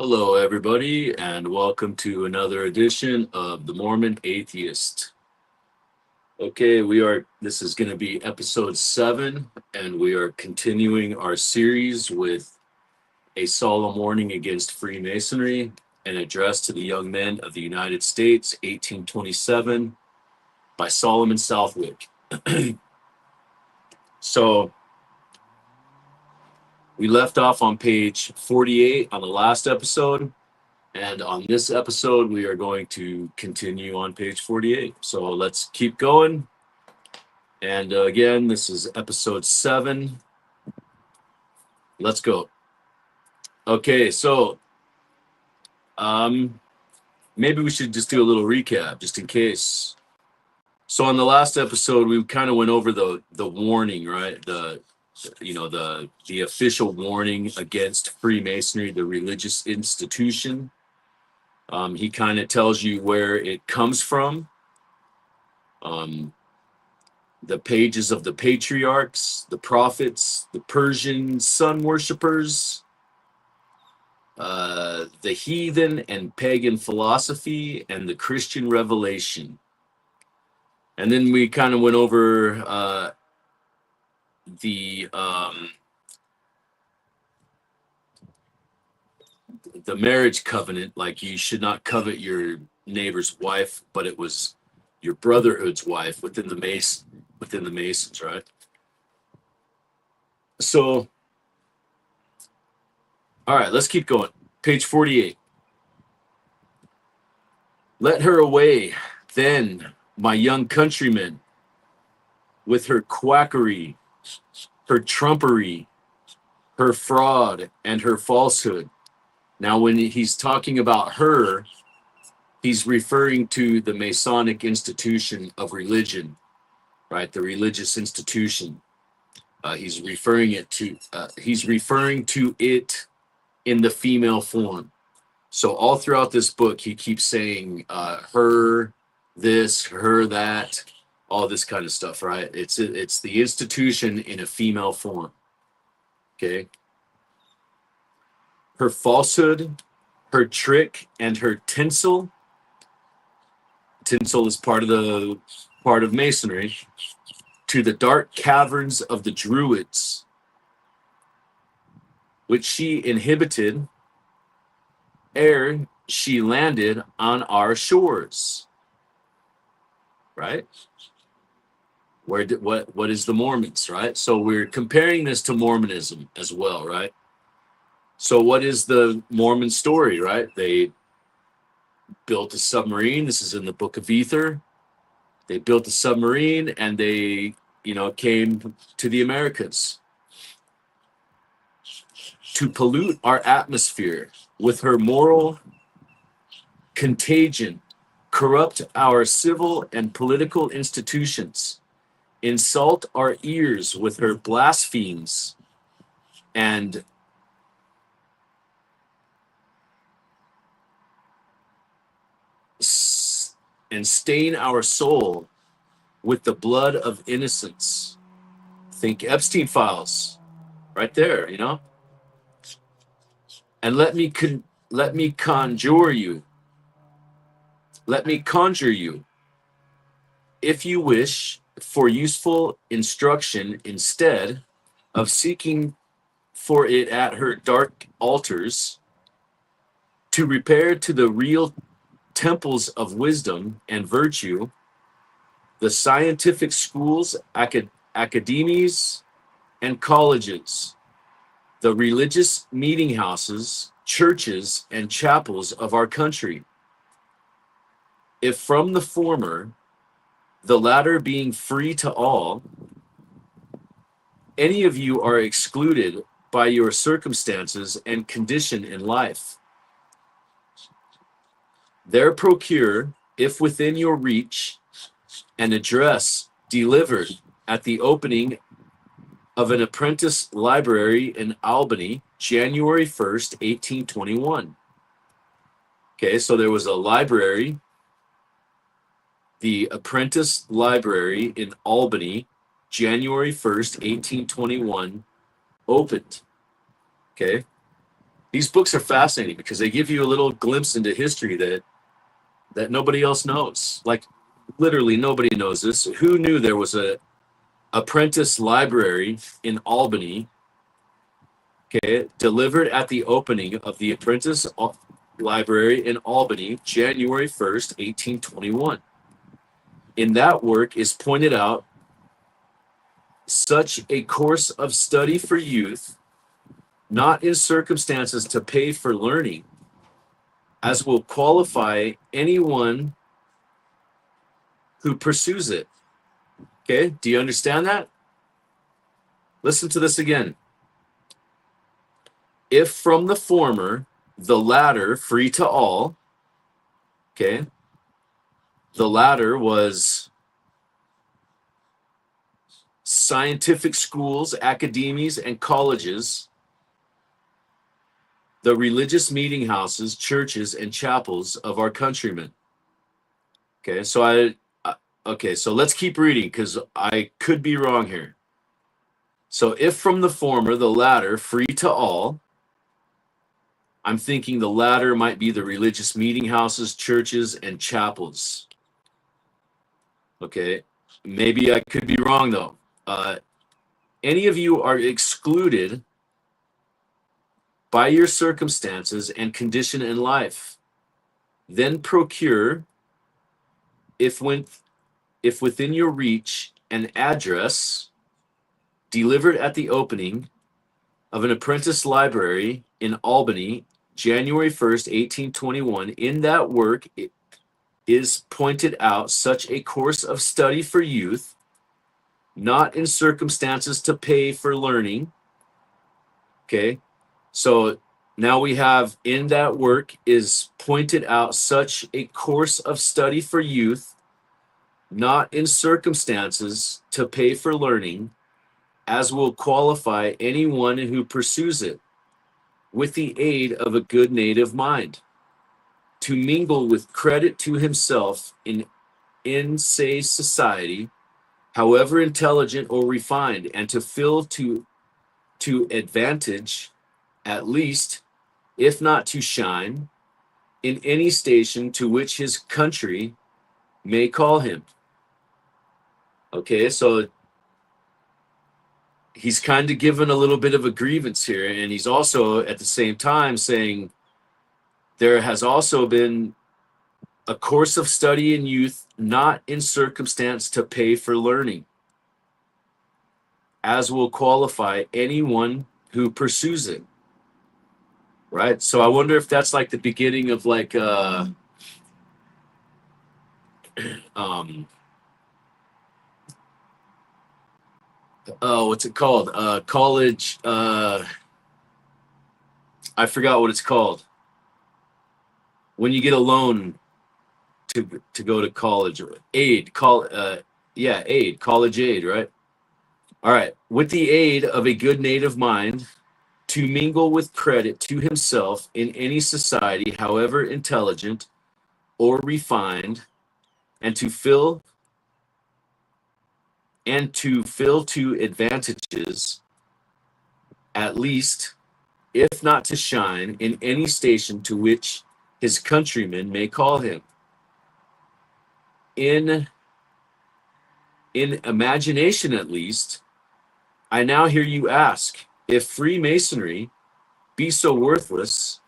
Hello, everybody, and welcome to another edition of the Mormon Atheist. Okay, this is going to be episode 7, and we are continuing our series with a solemn warning against Freemasonry, an address to the young men of the United States, 1827, by Solomon Southwick. So, we left off on page 48 on the last episode. And on this episode, we are going to continue on page 48. So let's keep going. And again, this is episode 7. Let's go. Okay, so maybe we should just do a little recap, just in case. So on the last episode, we kind of went over the warning, right? The official warning against Freemasonry, the religious institution. He kind of tells you where it comes from. The pages of the patriarchs, the prophets, the Persian sun worshippers, the heathen and pagan philosophy, and the Christian revelation. And then we kind of went over the marriage covenant, like you should not covet your neighbor's wife, but it was your brotherhood's wife within the Masons, right? So, all right, let's keep going. Page 48. Let her away, then, my young countrymen, with her quackery, her trumpery, her fraud, and her falsehood. Now, when he's talking about her, he's referring to the Masonic institution of religion, right? The religious institution. He's referring to it in the female form. So all throughout this book, he keeps saying her, this, her, that, all this kind of stuff, right? It's the institution in a female form. Okay. Her falsehood, her trick, and her tinsel. Tinsel is part of Masonry. To the dark caverns of the Druids, which she inhabited ere she landed on our shores. Right? What is the Mormons, right? So we're comparing this to Mormonism as well, right? So what is the Mormon story, right? They built a submarine. This is in the Book of Ether. They built a submarine and they, came to the Americas to pollute our atmosphere with her moral contagion, corrupt our civil and political institutions, insult our ears with her blasphemies, and stain our soul with the blood of innocence. Think Epstein files, right there, And let me conjure you, if you wish, for useful instruction instead of seeking for it at her dark altars, to repair to the real temples of wisdom and virtue, the scientific schools, academies, and colleges, the religious meeting houses, churches, and chapels of our country. If from the former, the latter being free to all, any of you are excluded by your circumstances and condition in life, there procure, if within your reach, an address delivered at the opening of an apprentice library in Albany, January 1st, 1821. Okay, so there was a library, the Apprentice Library in Albany, January 1st, 1821, opened. Okay. These books are fascinating because they give you a little glimpse into history that nobody else knows. Like literally nobody knows this. Who knew there was a apprentice library in Albany, okay, delivered at the opening of the apprentice library in Albany, January 1st, 1821. In that work is pointed out such a course of study for youth, not in circumstances to pay for learning, as will qualify anyone who pursues it. Okay, do you understand that? Listen to this again. If from the former, the latter free to all, okay, the latter was scientific schools, academies, and colleges, the religious meeting houses, churches, and chapels of our countrymen. Okay, so so let's keep reading because I could be wrong here. So if from the former, the latter, free to all, I'm thinking the latter might be the religious meeting houses, churches, and chapels. Okay, maybe I could be wrong though. Any of you are excluded by your circumstances and condition in life, then procure, if within your reach, an address delivered at the opening of an apprentice library in Albany, January 1st, 1821. In that work is pointed out such a course of study for youth, not in circumstances to pay for learning. Okay, so now we have in that work is pointed out such a course of study for youth, not in circumstances to pay for learning, as will qualify anyone who pursues it, with the aid of a good native mind, to mingle with credit to himself in say society, however intelligent or refined, and to fill to advantage, at least, if not to shine, in any station to which his country may call him. Okay, so he's kind of given a little bit of a grievance here, and he's also at the same time saying there has also been a course of study in youth, not in circumstance to pay for learning, as will qualify anyone who pursues it. Right? So I wonder if that's like the beginning of like what's it called? College, I forgot what it's called. When you get a loan to go to college, or aid, aid, college aid, right? All right. With the aid of a good native mind, to mingle with credit to himself in any society, however intelligent or refined, and to fill to advantages, at least, if not to shine, in any station to which his countrymen may call him. In imagination, at least, I now hear you ask, if Freemasonry be so worthless,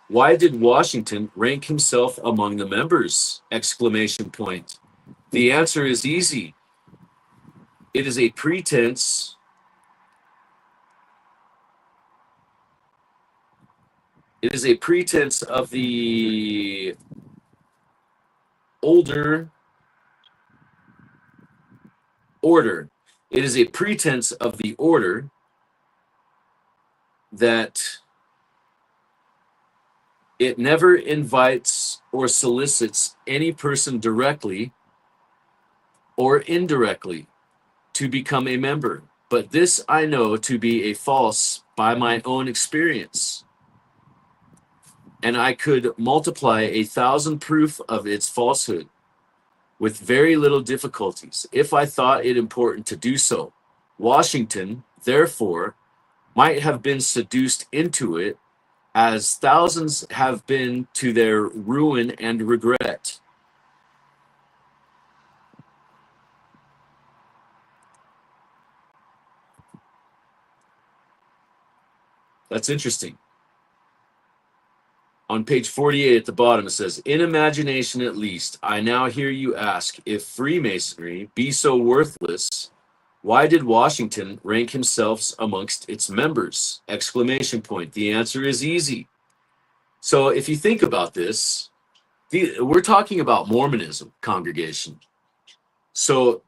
why did Washington rank himself among the members? Exclamation point. The answer is easy. It is a pretense. It is a pretense of the older order. It is a pretense of the order that it never invites or solicits any person directly or indirectly to become a member. But this I know to be a false by my own experience. And I could multiply 1,000 proof of its falsehood with very little difficulties, if I thought it important to do so. Washington, therefore, might have been seduced into it as thousands have been to their ruin and regret. That's interesting. On page 48 at the bottom, it says, in imagination at least, I now hear you ask, if Freemasonry be so worthless, why did Washington rank himself amongst its members? Exclamation point. The answer is easy. So if you think about this, we're talking about Mormonism, congregation. So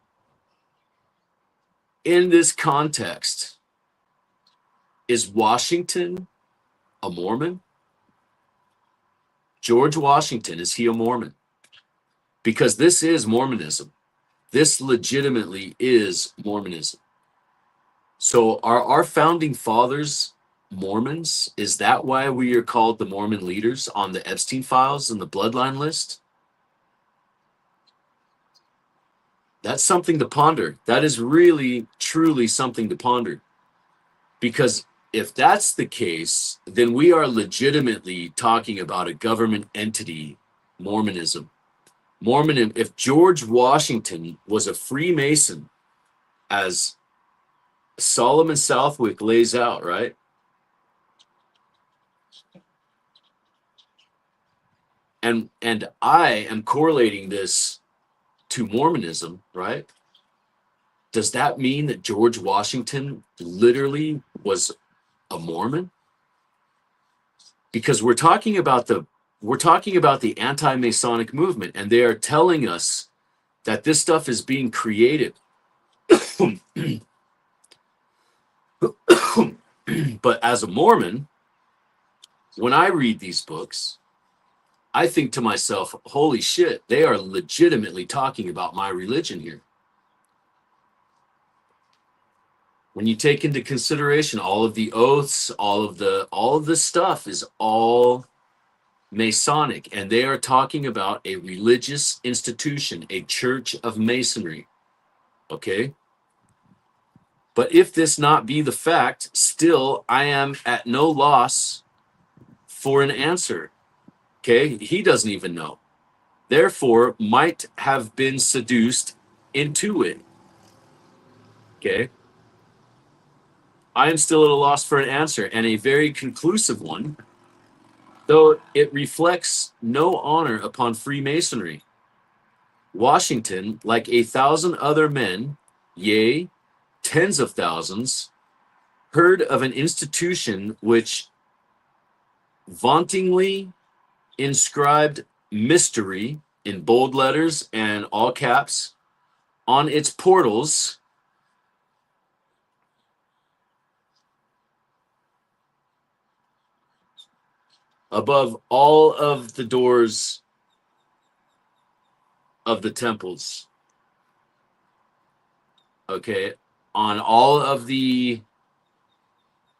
in this context, is Washington a Mormon? George Washington, is he a Mormon? Because this is Mormonism. This legitimately is Mormonism. So are our founding fathers Mormons? Is that why we are called the Mormon leaders on the Epstein files and the bloodline list? That's something to ponder. That is really, truly something to ponder. Because if that's the case, then we are legitimately talking about a government entity, Mormonism. Mormonism, if George Washington was a Freemason, as Solomon Southwick lays out, right? And I am correlating this to Mormonism, right? Does that mean that George Washington literally was a Mormon? Because we're talking about the anti-Masonic movement, and they are telling us that this stuff is being created. But as a Mormon, when I read these books, I think to myself, holy shit, they are legitimately talking about my religion here. When you take into consideration all of the oaths, all of this stuff is all Masonic, and they are talking about a religious institution, a church of Masonry. Okay? But if this not be the fact, still I am at no loss for an answer. Okay? He doesn't even know. Therefore, might have been seduced into it. Okay? I am still at a loss for an answer, and a very conclusive one, though it reflects no honor upon Freemasonry. Washington, like 1,000 other men, yea, tens of thousands, heard of an institution which vauntingly inscribed mystery in bold letters and all caps on its portals, above all of the doors of the temples. Okay, on all of the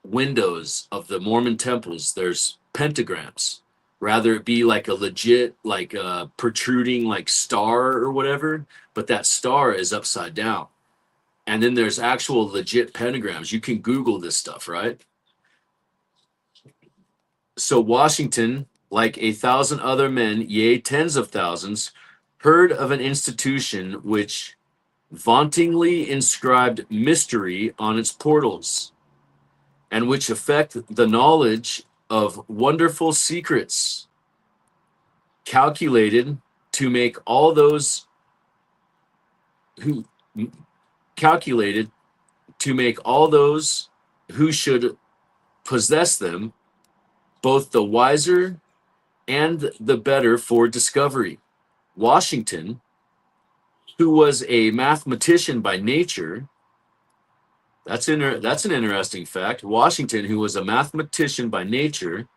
windows of the Mormon temples, there's pentagrams. Rather it be like a legit, like a protruding like star or whatever, but that star is upside down. And then there's actual legit pentagrams. You can Google this stuff, right? So Washington, like 1,000 other men, yea, tens of thousands, heard of an institution which vauntingly inscribed mystery on its portals, and which affect the knowledge of wonderful secrets, calculated to make all those who should possess them both the wiser and the better for discovery. Washington, who was a mathematician by nature, that's an interesting fact. Washington, who was a mathematician by nature,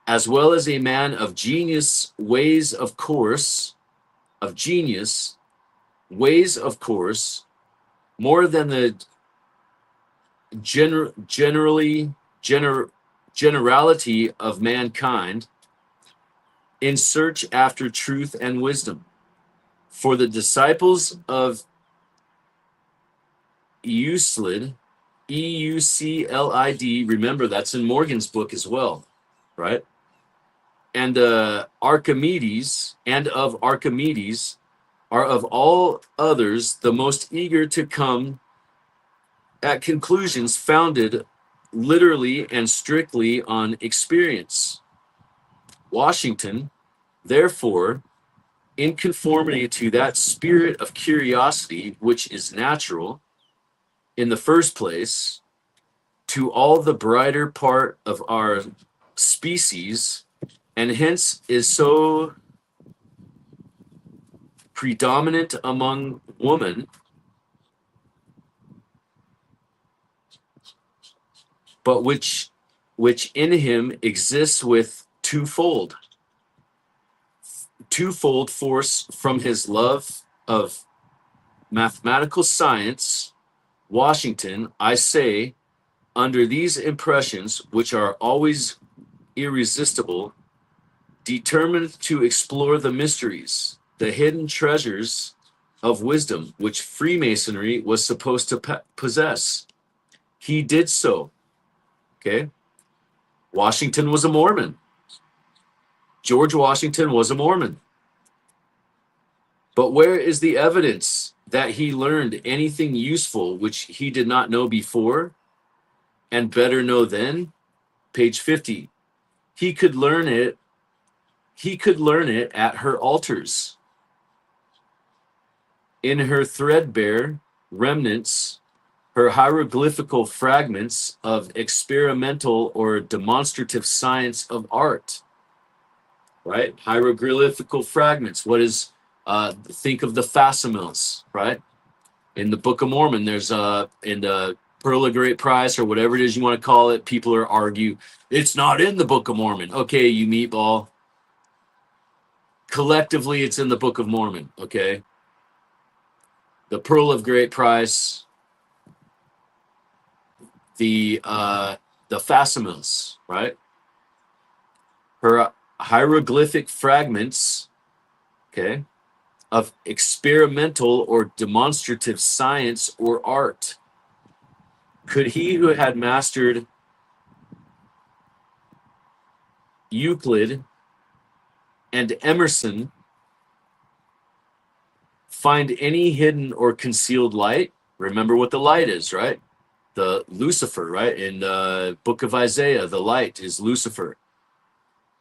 as well as a man of genius, ways of course, more than the generality of mankind, in search after truth and wisdom. For the disciples of Euclid, Euclid, remember that's in Morgan's book as well. right? And Archimedes are of all others the most eager to come at conclusions founded literally and strictly on experience. Washington, therefore, in conformity to that spirit of curiosity which is natural in the first place to all the brighter part of our species, and hence is so predominant among women, but which in him exists with twofold force from his love of mathematical science. Washington, I say, under these impressions, which are always irresistible, determined to explore the mysteries, the hidden treasures of wisdom which Freemasonry was supposed to possess. He did so. Okay? Washington was a Mormon. George Washington was a Mormon. But where is the evidence that he learned anything useful which he did not know before and better know then? Page 50. He could learn it at her altars, in her threadbare remnants, her hieroglyphical fragments of experimental or demonstrative science of art, right? Hieroglyphical fragments. What is, think of the facsimils, right? In the Book of Mormon, there's in the Pearl of Great Price or whatever it is you want to call it, people are argue, it's not in the Book of Mormon. Okay, you meatball. Collectively, it's in the Book of Mormon, okay? The Pearl of Great Price, the facsimils, right? Her hieroglyphic fragments, okay, of experimental or demonstrative science or art. Could he who had mastered Euclid and Emerson find any hidden or concealed light? Remember what the light is, right? The Lucifer, right? In the book of Isaiah, the light is Lucifer.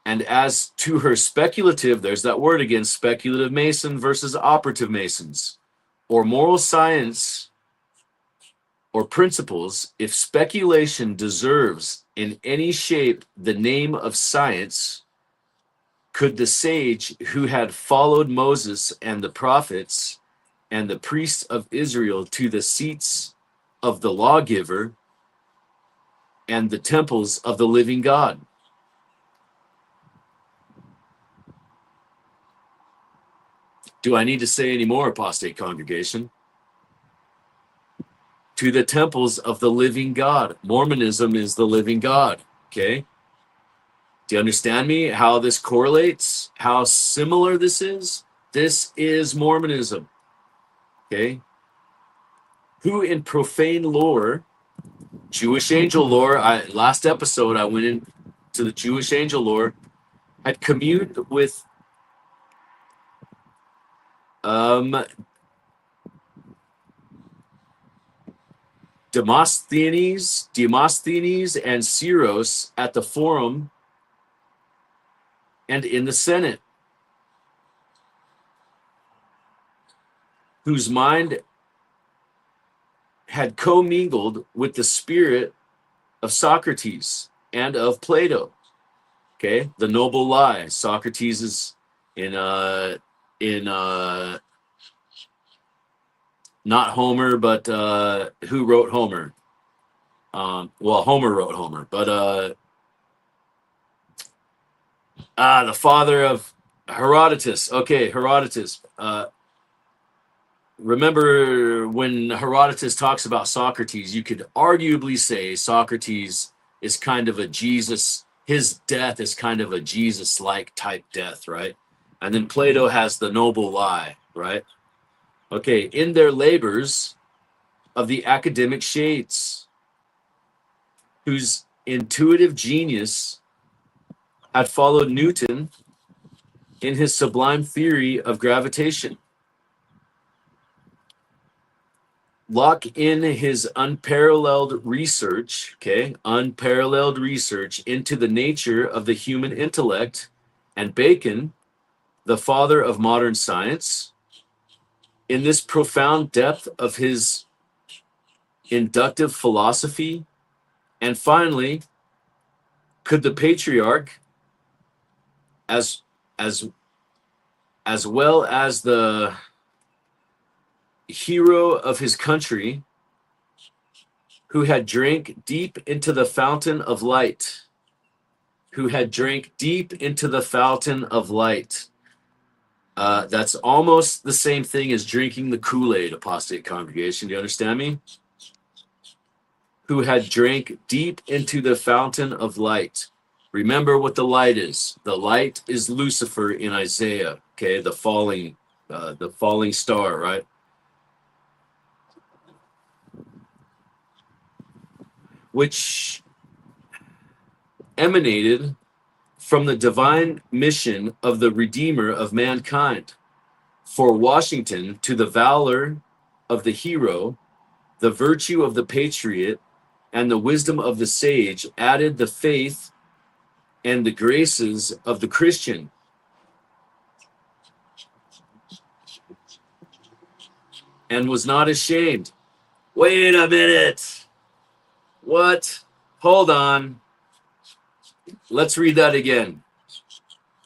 And as to her speculative, there's that word again, speculative Mason versus operative Masons, or moral science or principles, if speculation deserves in any shape the name of science, could the sage who had followed Moses and the prophets and the priests of Israel to the seats of the lawgiver and the temples of the living God? Do I need to say any more, apostate congregation? To the temples of the living God. Mormonism is the living God, okay? Do you understand me? How this correlates? How similar this is? This is Mormonism, okay? Who in profane lore, Jewish angel lore, last episode I went into the Jewish angel lore, had communed with Demosthenes and Syros at the forum and in the Senate, whose mind had commingled with the spirit of Socrates and of Plato. Okay, the noble lie. Socrates is in not Homer, but who wrote Homer? Well, Homer wrote Homer, but the father of Herodotus. Okay, Herodotus. Remember when Herodotus talks about Socrates, you could arguably say Socrates is kind of a Jesus, his death is kind of a Jesus-like type death, right? And then Plato has the noble lie, right? Okay, in their labors of the academic shades, whose intuitive genius had followed Newton in his sublime theory of gravitation. Locke in his unparalleled research into the nature of the human intellect, and Bacon, the father of modern science, in this profound depth of his inductive philosophy. And finally, could the patriarch, as as as well as the hero of his country, who had drank deep into the fountain of light, that's almost the same thing as drinking the Kool-Aid, apostate congregation. Do you understand me? Who had drank deep into the fountain of light. Remember what the light is. The light is Lucifer in Isaiah, okay? The falling star, right? Which emanated from the divine mission of the Redeemer of mankind. For Washington, to the valor of the hero, the virtue of the patriot, and the wisdom of the sage added the faith and the graces of the Christian. And was not ashamed. Wait a minute. What? Hold on. Let's read that again.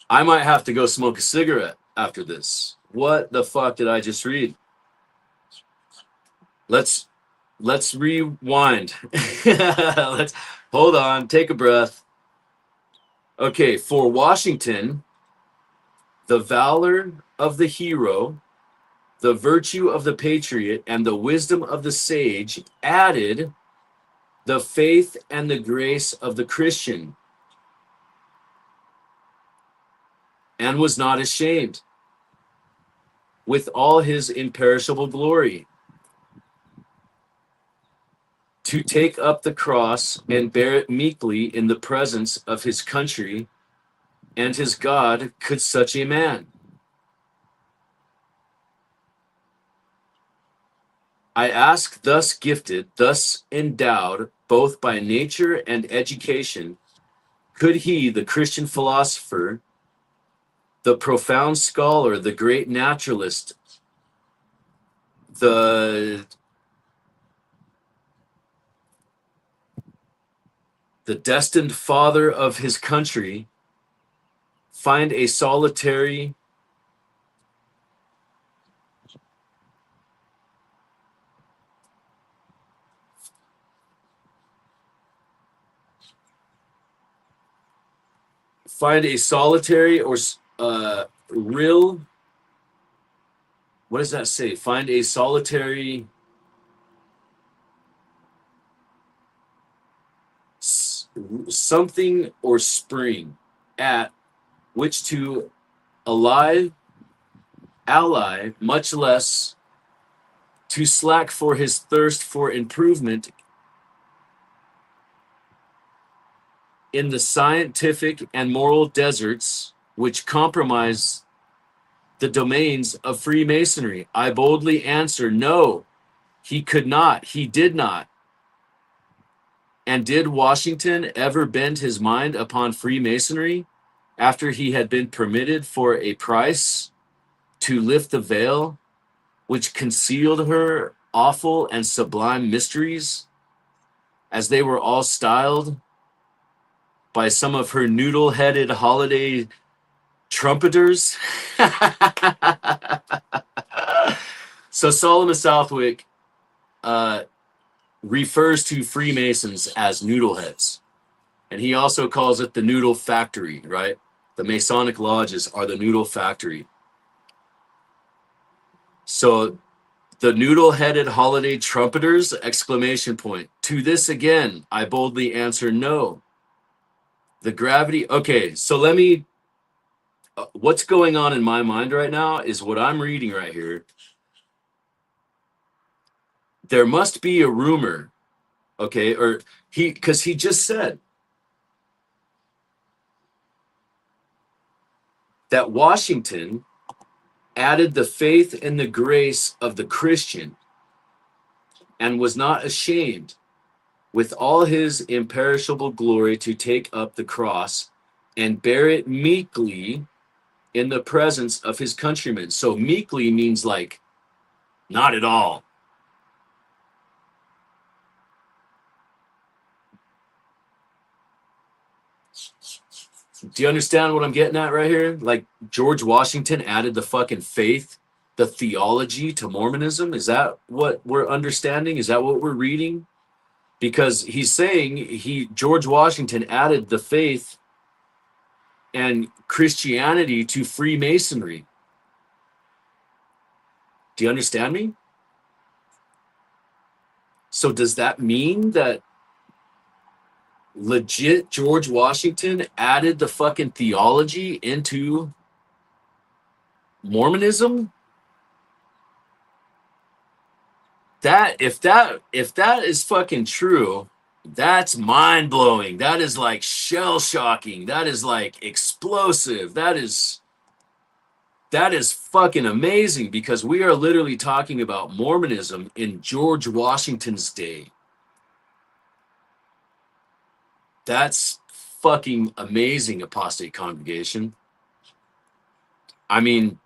I might have to go smoke a cigarette after this. What the fuck did I just read? Let's rewind. Let's hold on, take a breath. Okay, for Washington, the valor of the hero, the virtue of the patriot, and the wisdom of the sage added the faith and the grace of the Christian, and was not ashamed, with all his imperishable glory, to take up the cross and bear it meekly in the presence of his country and his God. Could such a man? I ask, thus gifted, thus endowed, both by nature and education, could he, the Christian philosopher, the profound scholar, the great naturalist, the destined father of his country, find a solitary or real, what does that say? Find a solitary something or spring at which to ally, much less to slack for his thirst for improvement in the scientific and moral deserts which compromise the domains of Freemasonry. I boldly answer, no, he could not, he did not. And did Washington ever bend his mind upon Freemasonry after he had been permitted for a price to lift the veil which concealed her awful and sublime mysteries, as they were all styled by some of her noodle-headed holiday trumpeters? So Solomon Southwick refers to Freemasons as noodleheads. And he also calls it the noodle factory, right? The Masonic lodges are the noodle factory. So the noodle-headed holiday trumpeters, exclamation point. To this again, I boldly answer no. The gravity, okay, so let me, what's going on in my mind right now is what I'm reading right here. There must be a rumor, okay, or because he just said, that Washington added the faith and the grace of the Christian and was not ashamed with all his imperishable glory to take up the cross and bear it meekly in the presence of his countrymen. So meekly means like not at all. Do you understand what I'm getting at right here? Like George Washington added the fucking faith, the theology to Mormonism. Is that what we're understanding? Is that what we're reading? Because he's saying George Washington added the faith and Christianity to Freemasonry. Do you understand me? So does that mean that legit George Washington added the fucking theology into Mormonism? If that is fucking true, that's mind-blowing. That is like shell-shocking. That is like explosive. That is fucking amazing, because we are literally talking about Mormonism in George Washington's day. That's fucking amazing, apostate congregation. I mean,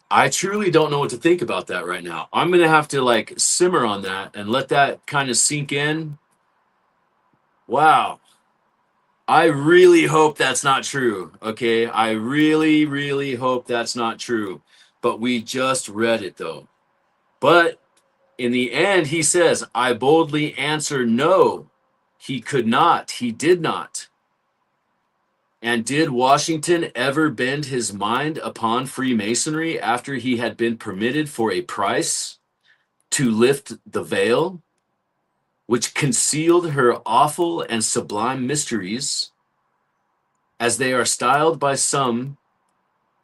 I truly don't know what to think about that right now. I'm going to have to like simmer on that and let that kind of sink in. Wow. I really hope that's not true. Okay. I really, really hope that's not true. But we just read it though. But in the end, he says, I boldly answer no. He could not. He did not. And did Washington ever bend his mind upon Freemasonry after he had been permitted for a price to lift the veil, which concealed her awful and sublime mysteries, as they are styled by some,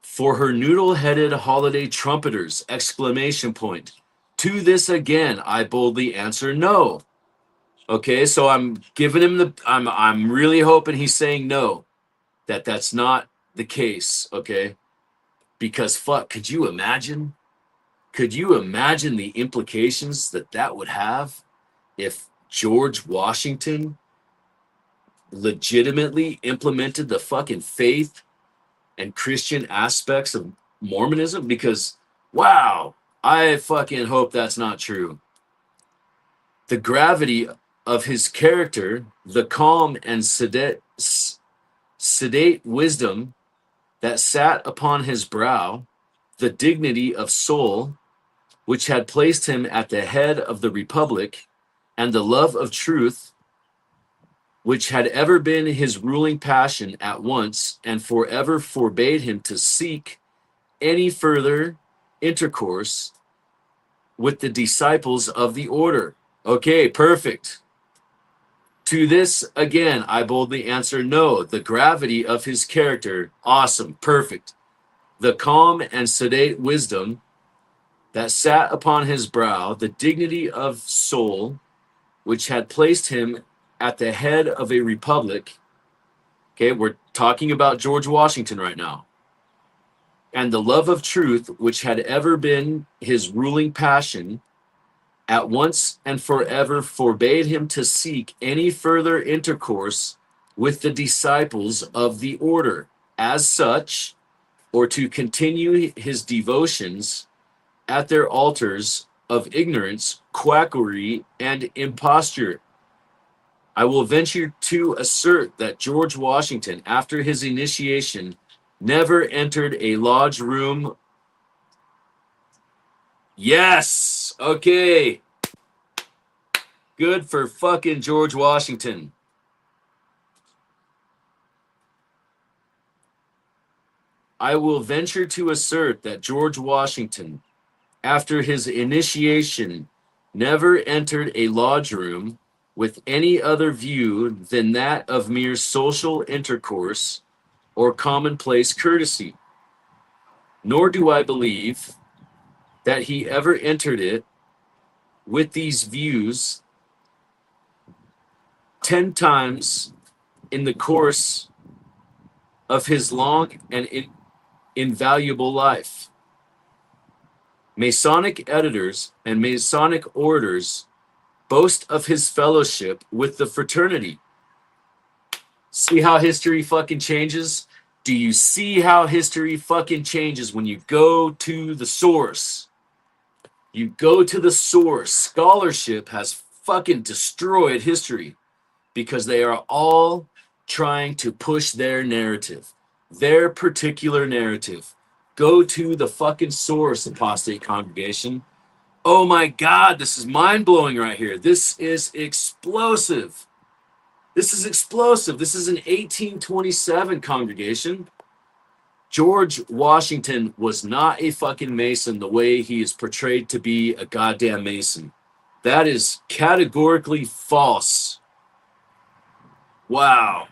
for her noodle-headed holiday trumpeters, exclamation point. To this again, I boldly answer no. Okay, so I'm giving him I'm really hoping he's saying no. That's not the case, okay? Because fuck, could you imagine? Could you imagine the implications that would have if George Washington legitimately implemented the fucking faith and Christian aspects of Mormonism? Because, wow, I fucking hope that's not true. The gravity of his character, the calm and sedate wisdom that sat upon his brow, the dignity of soul which had placed him at the head of the republic, and the love of truth which had ever been his ruling passion, at once and forever forbade him to seek any further intercourse with the disciples of the order. Okay, perfect. To this, again, I boldly answer no. The gravity of his character, awesome, perfect. The calm and sedate wisdom that sat upon his brow, the dignity of soul, which had placed him at the head of a republic. Okay, we're talking about George Washington right now. And the love of truth, which had ever been his ruling passion, at once and forever forbade him to seek any further intercourse with the disciples of the order as such, or to continue his devotions at their altars of ignorance, quackery, and imposture. I will venture to assert that George Washington, after his initiation, never entered a lodge room. Yes. Okay. Good for fucking George Washington. I will venture to assert that George Washington, after his initiation, never entered a lodge room with any other view than that of mere social intercourse or commonplace courtesy. Nor do I believe that he ever entered it with these views 10 times in the course of his long and invaluable life. Masonic editors and Masonic orators boast of his fellowship with the fraternity. See how history fucking changes? Do you see how history fucking changes when you go to the source? You go to the source. Scholarship has fucking destroyed history because they are all trying to push their narrative, their particular narrative. Go to the fucking source, apostate congregation. Oh my God, this is mind-blowing right here. This is explosive. This is explosive. This is an 1827 congregation. George Washington was not a fucking Mason the way he is portrayed to be a goddamn Mason. That is categorically false. Wow.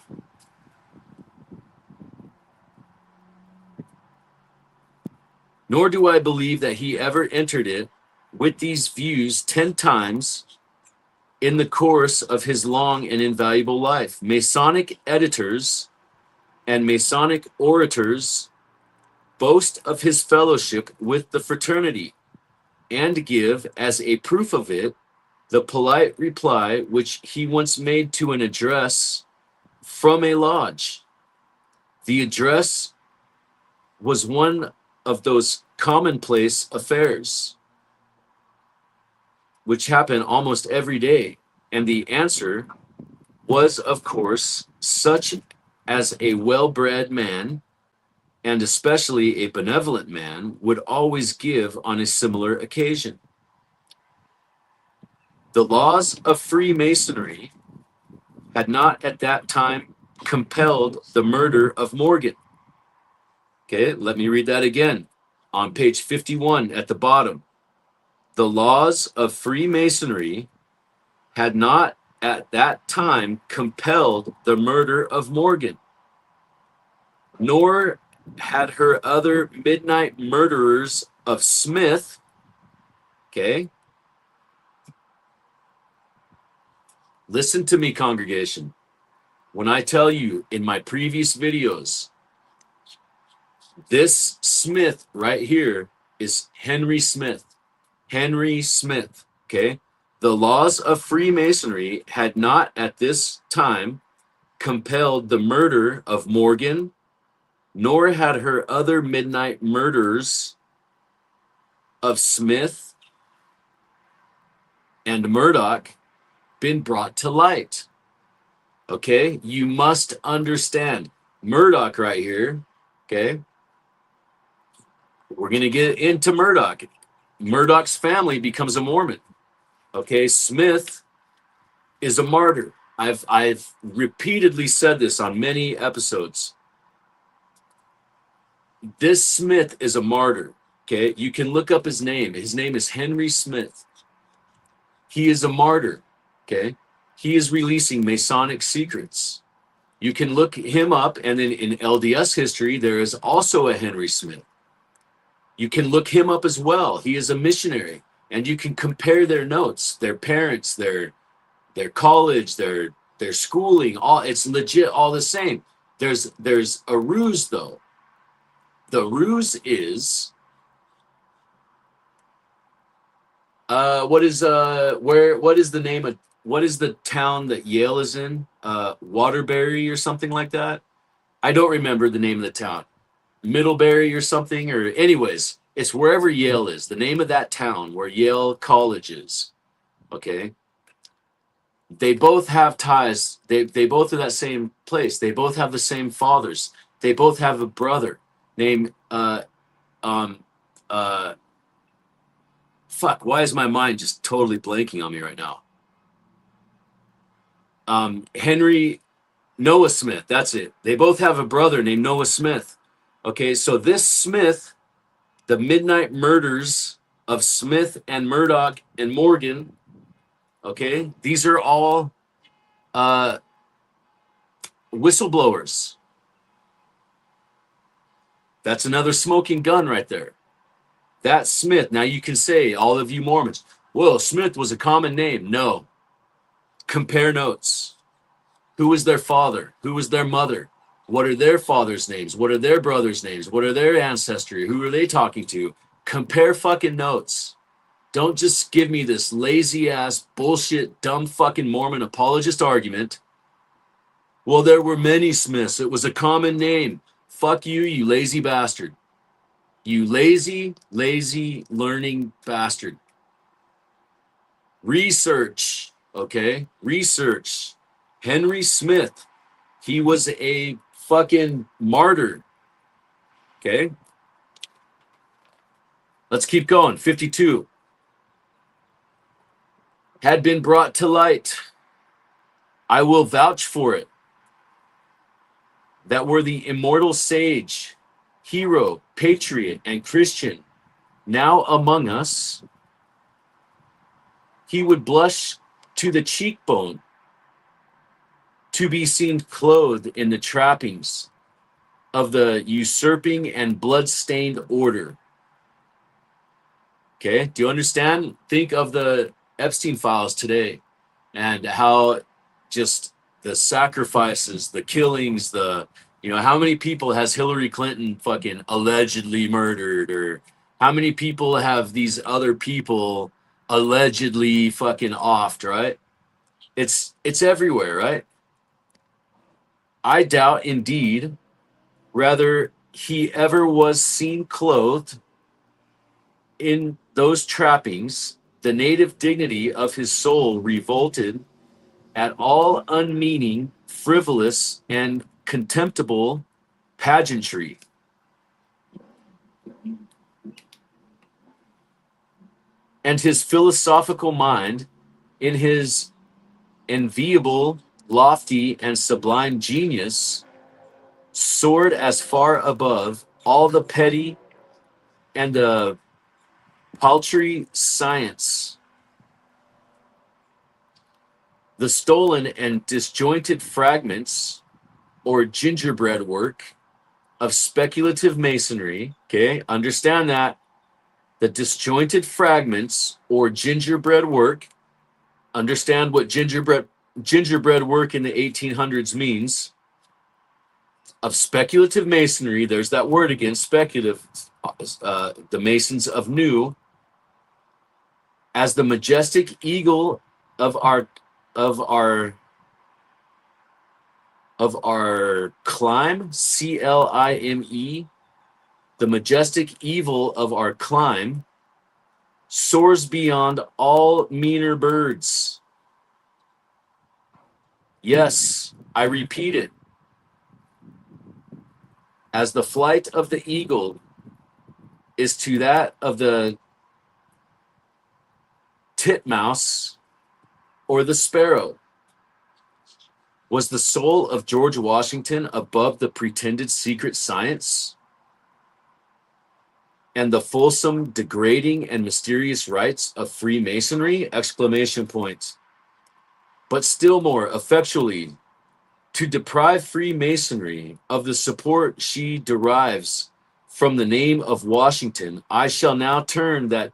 Nor do I believe that he ever entered it with these views 10 times in the course of his long and invaluable life. Masonic editors and Masonic orators boast of his fellowship with the fraternity and give, as a proof of it, the polite reply which he once made to an address from a lodge. The address was one of those commonplace affairs which happen almost every day, and the answer was, of course, such as a well-bred man, and especially a benevolent man, would always give on a similar occasion. The laws of Freemasonry had not at that time compelled the murder of Morgan. Okay, let me read that again. On page 51 at the bottom. The laws of Freemasonry had not at that time compelled the murder of Morgan, nor had her other midnight murderers of Smith. Okay. Listen to me, congregation. When I tell you in my previous videos, this Smith right here is Henry Smith. Henry Smith, okay? The laws of Freemasonry had not at this time compelled the murder of Morgan, nor had her other midnight murders of Smith and Murdoch been brought to light. Okay? You must understand. Murdoch right here, okay? We're going to get into Murdoch. Murdoch's family becomes a Mormon. Okay, Smith is a martyr. I've repeatedly said this on many episodes. This Smith is a martyr. Okay, you can look up his name. His name is Henry Smith. He is a martyr. Okay, he is releasing Masonic secrets. You can look him up, and then in LDS history, there is also a Henry Smith. You can look him up as well. He is a missionary, and you can compare their notes, their parents, their college, their schooling. All it's legit, all the same. There's a ruse though. The ruse is what is the town that Yale is in? Waterbury or something like that. I don't remember the name of the town. Middlebury or something, or anyways, it's wherever Yale is, the name of that town where Yale College is. Okay, they both have ties. They both are that same place. They both have the same fathers. They both have a brother named fuck, why is my mind just totally blanking on me right now? Henry Noah Smith, that's it. They both have a brother named Noah Smith. Okay, so this Smith, the midnight murders of Smith and Murdoch and Morgan, okay, these are all whistleblowers. That's another smoking gun right there. That Smith, now you can say, all of you Mormons, well, Smith was a common name. No. Compare notes. Who was their father? Who was their mother? What are their fathers' names? What are their brothers' names? What are their ancestry? Who are they talking to? Compare fucking notes. Don't just give me this lazy ass bullshit dumb fucking Mormon apologist argument. Well, there were many Smiths. It was a common name. Fuck you, you lazy bastard. You lazy learning bastard. Research, okay? Research. Henry Smith, he was a fucking martyr, okay? Let's keep going. 52. Had been brought to light. I will vouch for it. That were the immortal sage, hero, patriot, and Christian, now among us, he would blush to the cheekbone to be seen clothed in the trappings of the usurping and blood-stained order. Okay, do you understand? Think of the Epstein files today and how just the sacrifices, the killings, how many people has Hillary Clinton fucking allegedly murdered, or how many people have these other people allegedly fucking offed, right? It's everywhere, right? I doubt indeed, rather he ever was seen clothed in those trappings. The native dignity of his soul revolted at all unmeaning, frivolous, and contemptible pageantry. And his philosophical mind, in his enviable, lofty, and sublime genius, soared as far above all the petty and the paltry science. The stolen and disjointed fragments or gingerbread work of speculative masonry, okay, understand that, the disjointed fragments or gingerbread work, understand what gingerbread work in the 1800s means, of speculative masonry, there's that word again, speculative, the Masons of New, as the majestic eagle of our climb, CLIME, the majestic evil of our climb, soars beyond all meaner birds. Yes, I repeat it. As the flight of the eagle is to that of the titmouse or the sparrow. Was the soul of George Washington above the pretended secret science and the fulsome, degrading, and mysterious rites of Freemasonry? Exclamation point. But still more effectually, to deprive Freemasonry of the support she derives from the name of Washington, I shall now turn that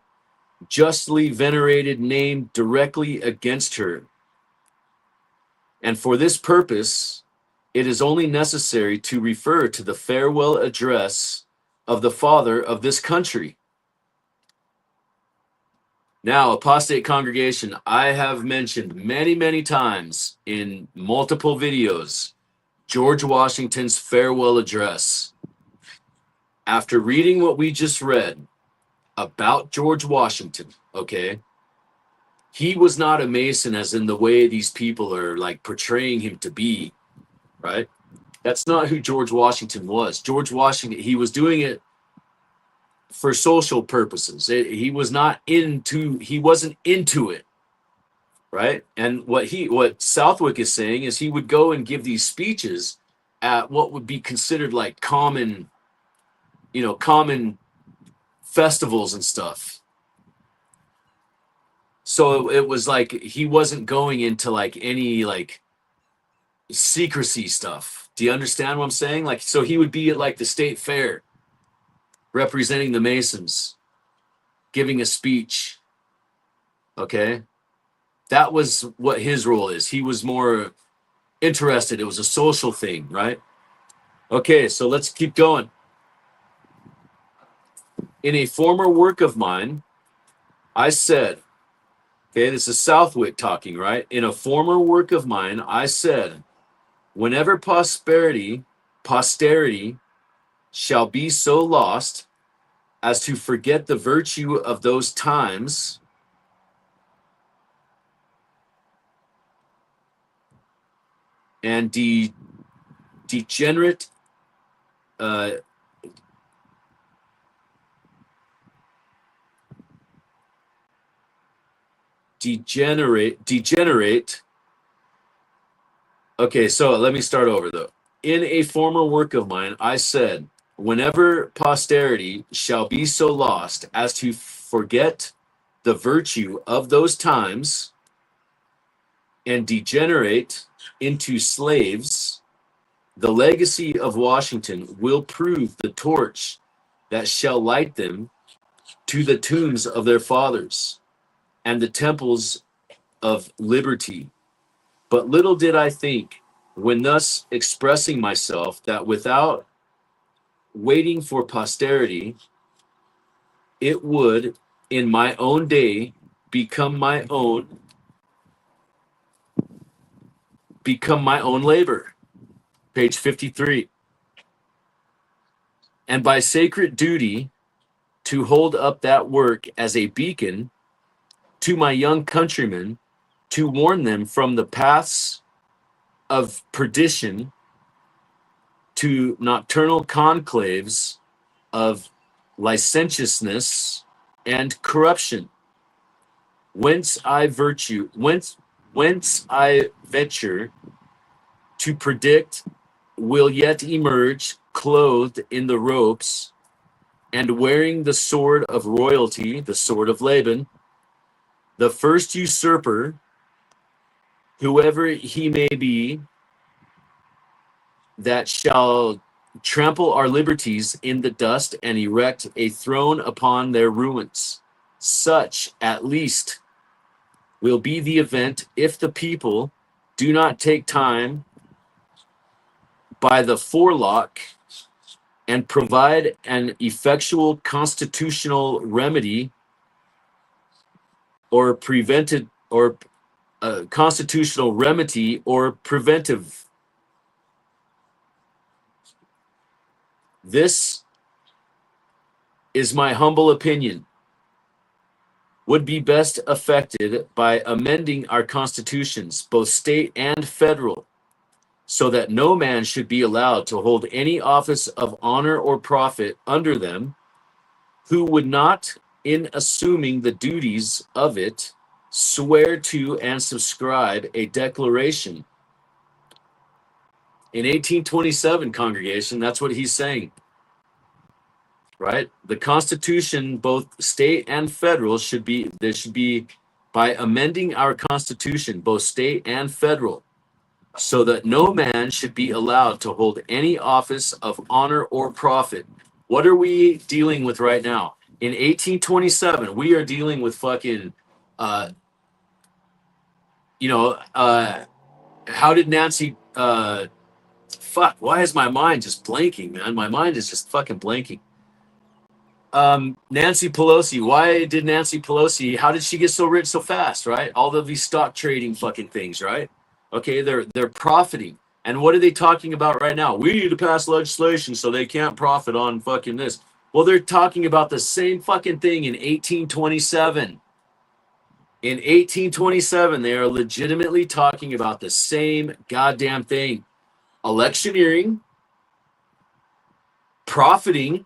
justly venerated name directly against her. And for this purpose, it is only necessary to refer to the farewell address of the father of this country. Now, apostate congregation, I have mentioned many, many times in multiple videos, George Washington's farewell address. After reading what we just read about George Washington, okay, he was not a Mason as in the way these people are like portraying him to be, right? That's not who George Washington was. George Washington, he was doing it for social purposes. He wasn't into it, right? And what Southwick is saying is he would go and give these speeches at what would be considered like common festivals and stuff. So it was like he wasn't going into like any like secrecy stuff. Do you understand what I'm saying? Like, so he would be at like the state fair representing the Masons, giving a speech. Okay. That was what his role is. He was more interested. It was a social thing, right? Okay, so let's keep going. In a former work of mine, I said, okay, this is Southwick talking, right? In a former work of mine, I said, whenever posterity shall be so lost as to forget the virtue of those times, and degenerate degenerate. Okay, so let me start over though. In a former work of mine, I said, whenever posterity shall be so lost as to forget the virtue of those times and degenerate into slaves, the legacy of Washington will prove the torch that shall light them to the tombs of their fathers and the temples of liberty. But little did I think, when thus expressing myself, that without waiting for posterity, it would, in my own day, become my own labor. Page 53. And by sacred duty, to hold up that work as a beacon to my young countrymen, to warn them from the paths of perdition, to nocturnal conclaves of licentiousness and corruption, whence I venture to predict will yet emerge, clothed in the robes and wearing the sword of royalty, the sword of Laban, the first usurper, whoever he may be, that shall trample our liberties in the dust and erect a throne upon their ruins. Such, at least, will be the event if the people do not take time by the forelock and provide an effectual constitutional remedy or prevented or constitutional remedy or preventive. This is my humble opinion, would be best effected by amending our constitutions, both state and federal, so that no man should be allowed to hold any office of honor or profit under them who would not, in assuming the duties of it, swear to and subscribe a declaration. In 1827, congregation, that's what he's saying, right? The Constitution, both state and federal, should be by amending our Constitution, both state and federal, so that no man should be allowed to hold any office of honor or profit. What are we dealing with right now? In 1827, we are dealing with fucking, how did Nancy, fuck, why is my mind just blanking, man? My mind is just fucking blanking. Nancy Pelosi, why did Nancy Pelosi, how did she get so rich so fast, right? All of these stock trading fucking things, right? Okay, they're profiting. And what are they talking about right now? We need to pass legislation so they can't profit on fucking this. Well, they're talking about the same fucking thing in 1827. In 1827, they are legitimately talking about the same goddamn thing. Electioneering, profiting,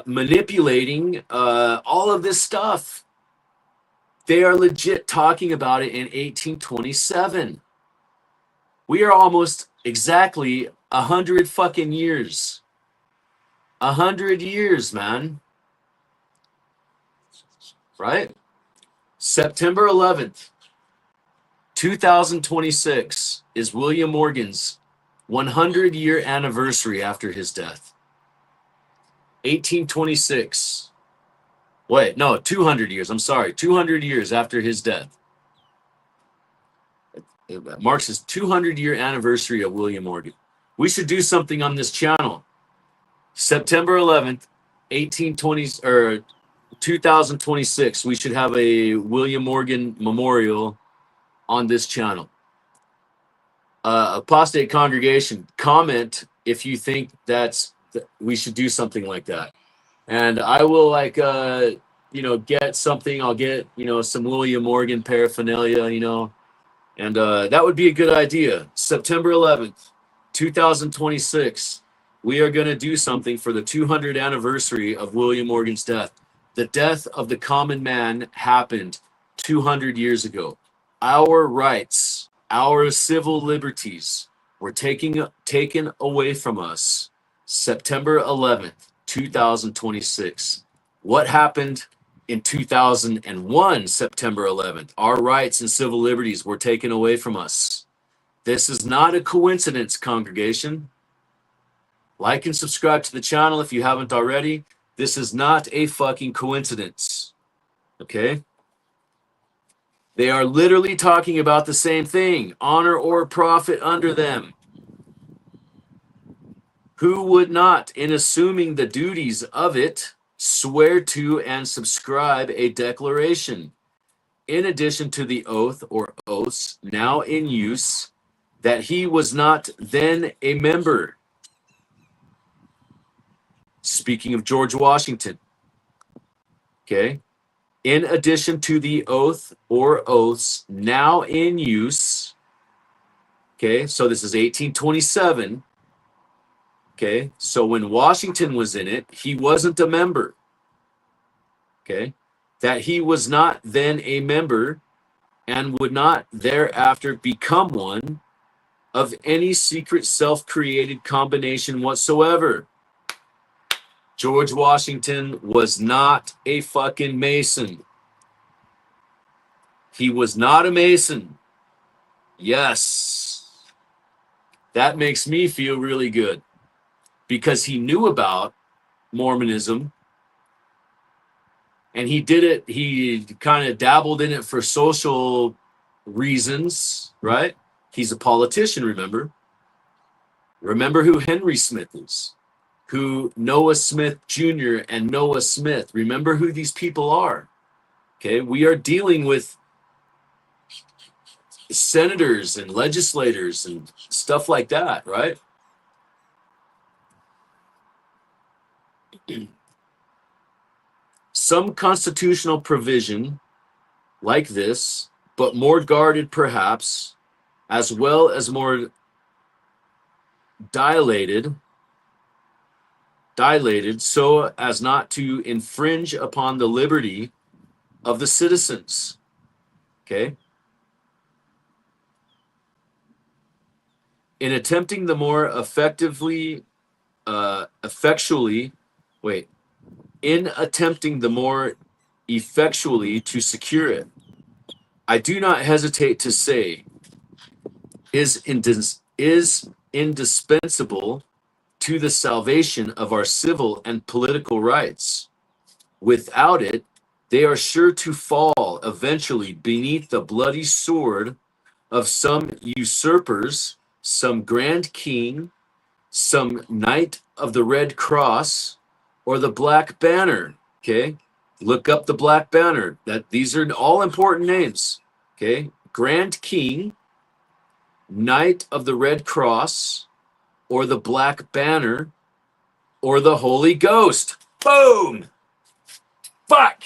manipulating, all of this stuff. They are legit talking about it in 1827. We are almost exactly 100 fucking years. 100 years, man. Right? September 11th, 2026 is William Morgan's 100-year anniversary after his death. 1826. Wait, no, 200 years. I'm sorry. 200 years after his death. It marks his 200-year anniversary of William Morgan. We should do something on this channel. September 11th, 1820 or 2026, we should have a William Morgan memorial on this channel. Apostate congregation, comment if you think we should do something like that. And I will get something. I'll get, some William Morgan paraphernalia, and that would be a good idea. September 11th, 2026, we are going to do something for the 200th anniversary of William Morgan's death. The death of the common man happened 200 years ago. Our rights, our civil liberties were taken away from us September 11th, 2026. What happened in 2001, September 11th? Our rights and civil liberties were taken away from us. This is not a coincidence, congregation. Like and subscribe to the channel if you haven't already. This is not a fucking coincidence. Okay? They are literally talking about the same thing. Honor or profit under them. Who would not, in assuming the duties of it, swear to and subscribe a declaration, in addition to the oath or oaths now in use, that he was not then a member? Speaking of George Washington. Okay. In addition to the oath or oaths now in use. Okay. So this is 1827. Okay. So when Washington was in it, he wasn't a member. Okay. That he was not then a member and would not thereafter become one of any secret self-created combination whatsoever. George Washington was not a fucking Mason. He was not a Mason. Yes. That makes me feel really good because he knew about Mormonism and he did it. He kind of dabbled in it for social reasons, right? He's a politician, remember? Remember who Henry Smith is. Who Noah Smith Jr. and Noah Smith. Remember who these people are. Okay, we are dealing with senators and legislators and stuff like that, right? Some constitutional provision like this, but more guarded perhaps, as well as more dilated so as not to infringe upon the liberty of the citizens. Okay. In attempting the more effectually to secure it, I do not hesitate to say is indispensable to the salvation of our civil and political rights. Without it, they are sure to fall eventually beneath the bloody sword of some usurpers, some grand king, some knight of the Red Cross, or the Black Banner. Okay, look up the Black Banner. These are all important names. Okay, Grand King, Knight of the Red Cross, or the Black Banner, or the Holy Ghost. Boom! Fuck!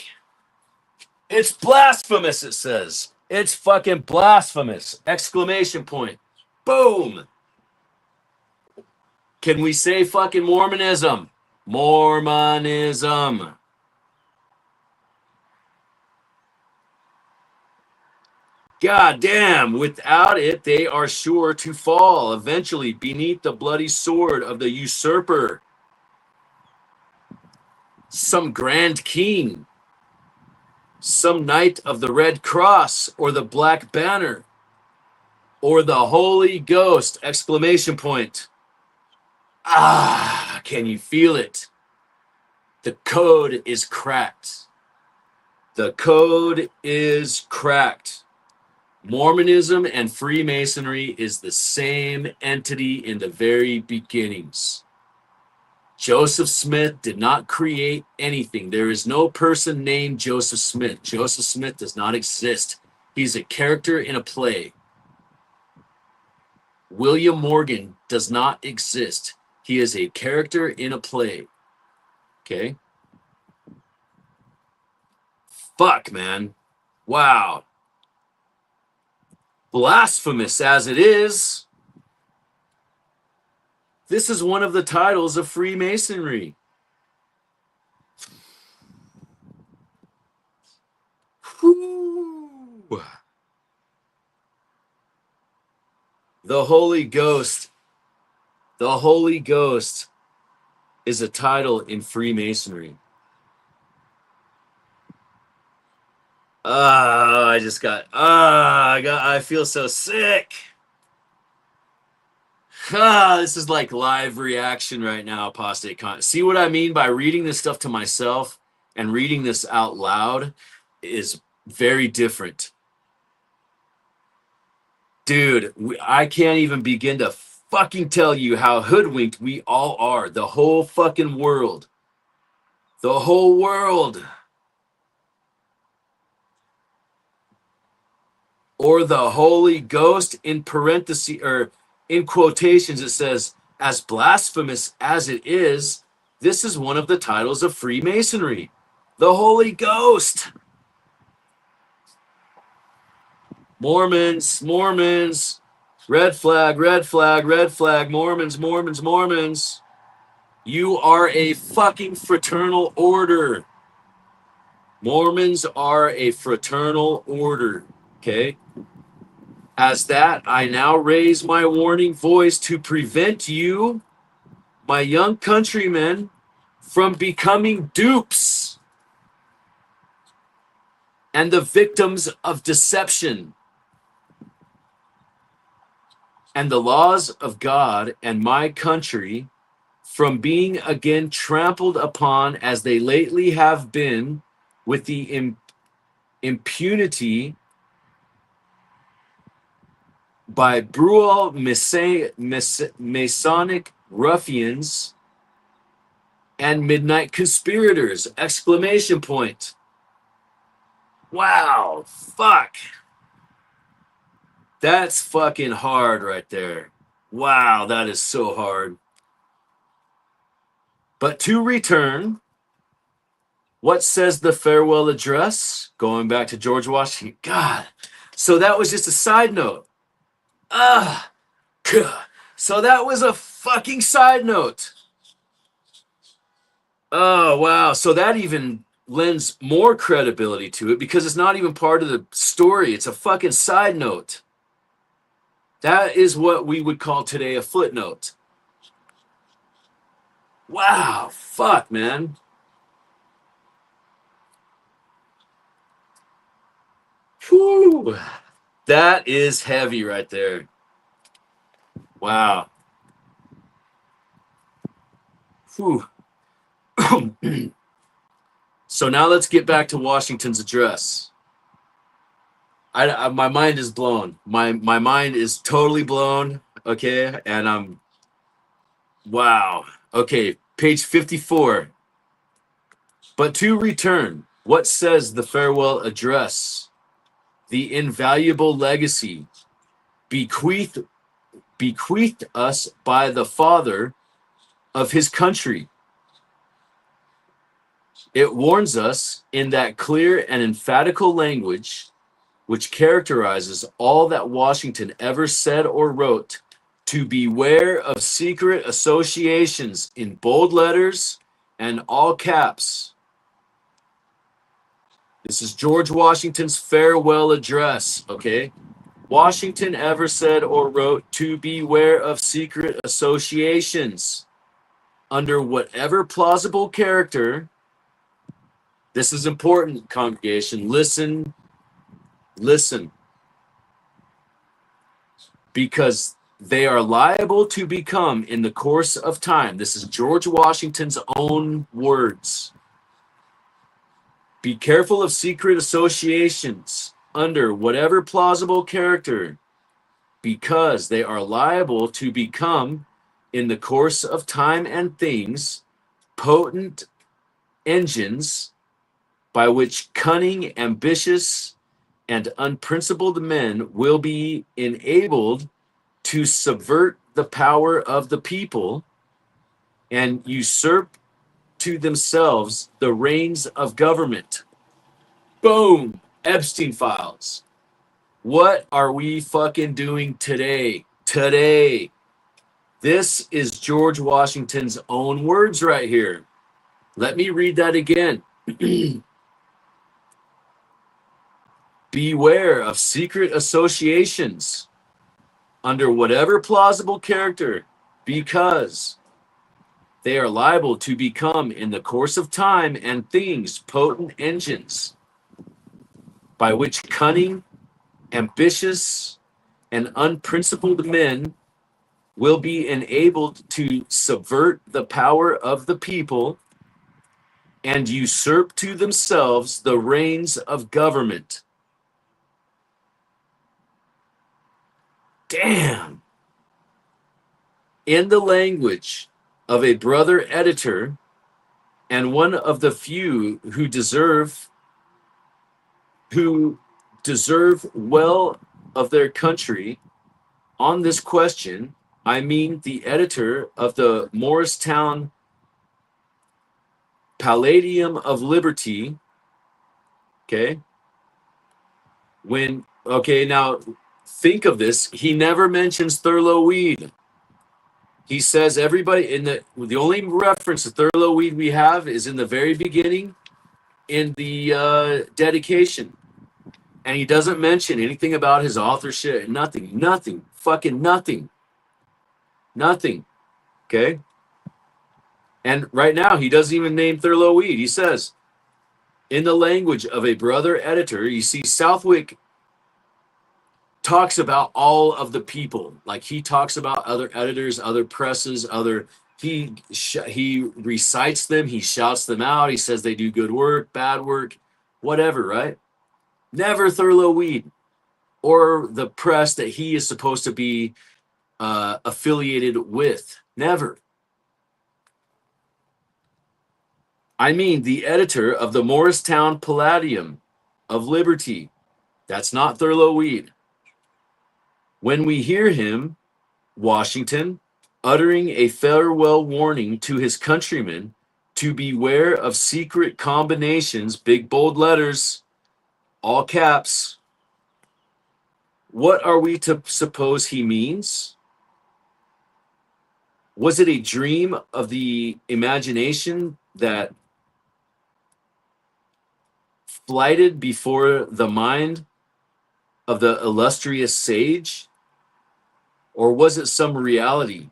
It's blasphemous, it says. It's fucking blasphemous! Exclamation point. Boom! Can we say fucking Mormonism? Mormonism. God damn, without it, they are sure to fall eventually beneath the bloody sword of the usurper. Some grand king, some knight of the Red Cross or the Black Banner, or the Holy Ghost, exclamation point. Ah, can you feel it? The code is cracked. The code is cracked. Mormonism and Freemasonry is the same entity in the very beginnings. Joseph Smith did not create anything. There is no person named Joseph Smith. Joseph Smith does not exist. He's a character in a play. William Morgan does not exist. He is a character in a play. Okay? Fuck, man. Wow. Blasphemous as it is, this is one of the titles of Freemasonry. Whew. The Holy Ghost. The Holy Ghost is a title in Freemasonry. I feel so sick. This is like live reaction right now, apostate content. See what I mean by reading this stuff to myself and reading this out loud is very different. Dude, I can't even begin to fucking tell you how hoodwinked we all are. The whole fucking world. The whole world. Or the Holy Ghost, in parentheses, or in quotations, it says, as blasphemous as it is, this is one of the titles of Freemasonry. The Holy Ghost. Mormons, Mormons, red flag, red flag, red flag, Mormons, Mormons, Mormons. You are a fucking fraternal order. Mormons are a fraternal order, okay? As that, I now raise my warning voice to prevent you, my young countrymen, from becoming dupes and the victims of deception. And the laws of God and my country from being again trampled upon as they lately have been with the impunity by brutal Masonic ruffians and midnight conspirators! Exclamation point. Wow, fuck. That's fucking hard right there. Wow, that is so hard. But to return, what says the farewell address? Going back to George Washington. God. So that was just a side note. So that was a fucking side note. Oh, wow. So that even lends more credibility to it because it's not even part of the story. It's a fucking side note. That is what we would call today a footnote. Wow. Fuck, man. Whew. That is heavy right there. Wow. Whew. So now let's get back to Washington's address. My mind is blown. My mind is totally blown. Okay, and wow. Okay, page 54. But to return, what says the farewell address? The invaluable legacy bequeathed us by the father of his country. It warns us in that clear and emphatical language which characterizes all that Washington ever said or wrote to beware of secret associations in bold letters and all caps. This is George Washington's farewell address, okay? Washington ever said or wrote to beware of secret associations under whatever plausible character. This is important, congregation. Listen. Because they are liable to become in the course of time. This is George Washington's own words. Be careful of secret associations under whatever plausible character, because they are liable to become, in the course of time and things, potent engines by which cunning, ambitious, and unprincipled men will be enabled to subvert the power of the people and usurp to themselves the reins of government. Boom! Epstein files. What are we fucking doing today? Today. This is George Washington's own words right here. Let me read that again. Beware of secret associations under whatever plausible character, because they are liable to become, in the course of time and things, potent engines by which cunning, ambitious, and unprincipled men will be enabled to subvert the power of the people and usurp to themselves the reins of government. Damn. In the language of a brother editor and one of the few who deserve well of their country on this question, I mean the editor of the Morristown Palladium of Liberty. Okay. Now think of this. He never mentions Thurlow Weed. He says everybody the only reference to Thurlow Weed we have is in the very beginning in the dedication. And he doesn't mention anything about his authorship. Nothing. Fucking nothing. Okay? And right now, he doesn't even name Thurlow Weed. He says, in the language of a brother editor, you see Southwick talks about all of the people. Like he talks about other editors, other presses, he recites them, he shouts them out, he says they do good work, bad work, whatever, right? Never Thurlow Weed or the press that he is supposed to be affiliated with. Never. I mean the editor of the Morristown Palladium of Liberty. That's not Thurlow Weed. When we hear him, Washington, uttering a farewell warning to his countrymen to beware of secret combinations, big bold letters, all caps, what are we to suppose he means? Was it a dream of the imagination that flighted before the mind of the illustrious sage? Or was it some reality,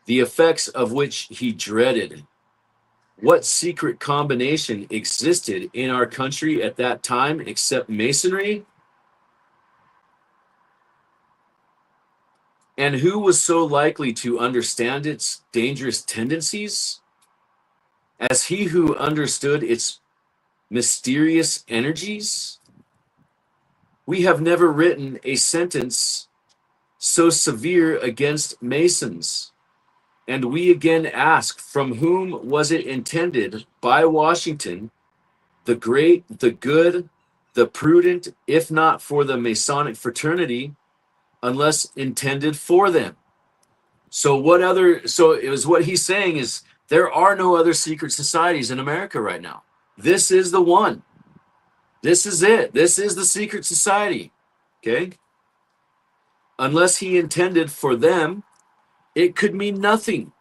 the effects of which he dreaded? What secret combination existed in our country at that time except Masonry? And who was so likely to understand its dangerous tendencies as he who understood its mysterious energies? We have never written a sentence so severe against Masons. And we again ask, from whom was it intended by Washington, the great, the good, the prudent, if not for the Masonic fraternity, unless intended for them? So it was what he's saying is there are no other secret societies in America right now. This is the one. This is it. This is the secret society. Okay? Unless he intended for them, it could mean nothing.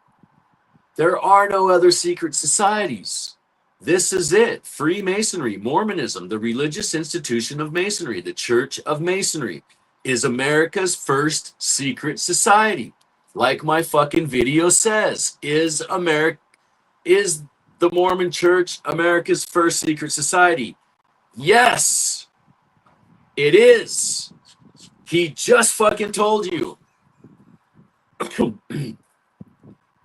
There are no other secret societies. This is it. Freemasonry, Mormonism, the religious institution of Masonry, the Church of Masonry, is America's first secret society. Like my fucking video says, is the Mormon Church America's first secret society? Yes, it is. He just fucking told you.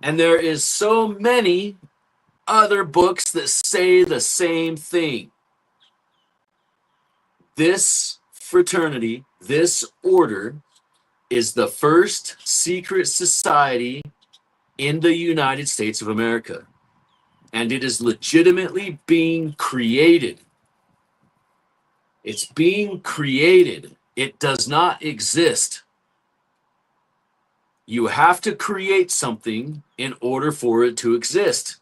And there is so many other books that say the same thing. This fraternity, this order, is the first secret society in the United States of America. And it is legitimately being created. It's being created. It does not exist. You have to create something in order for it to exist.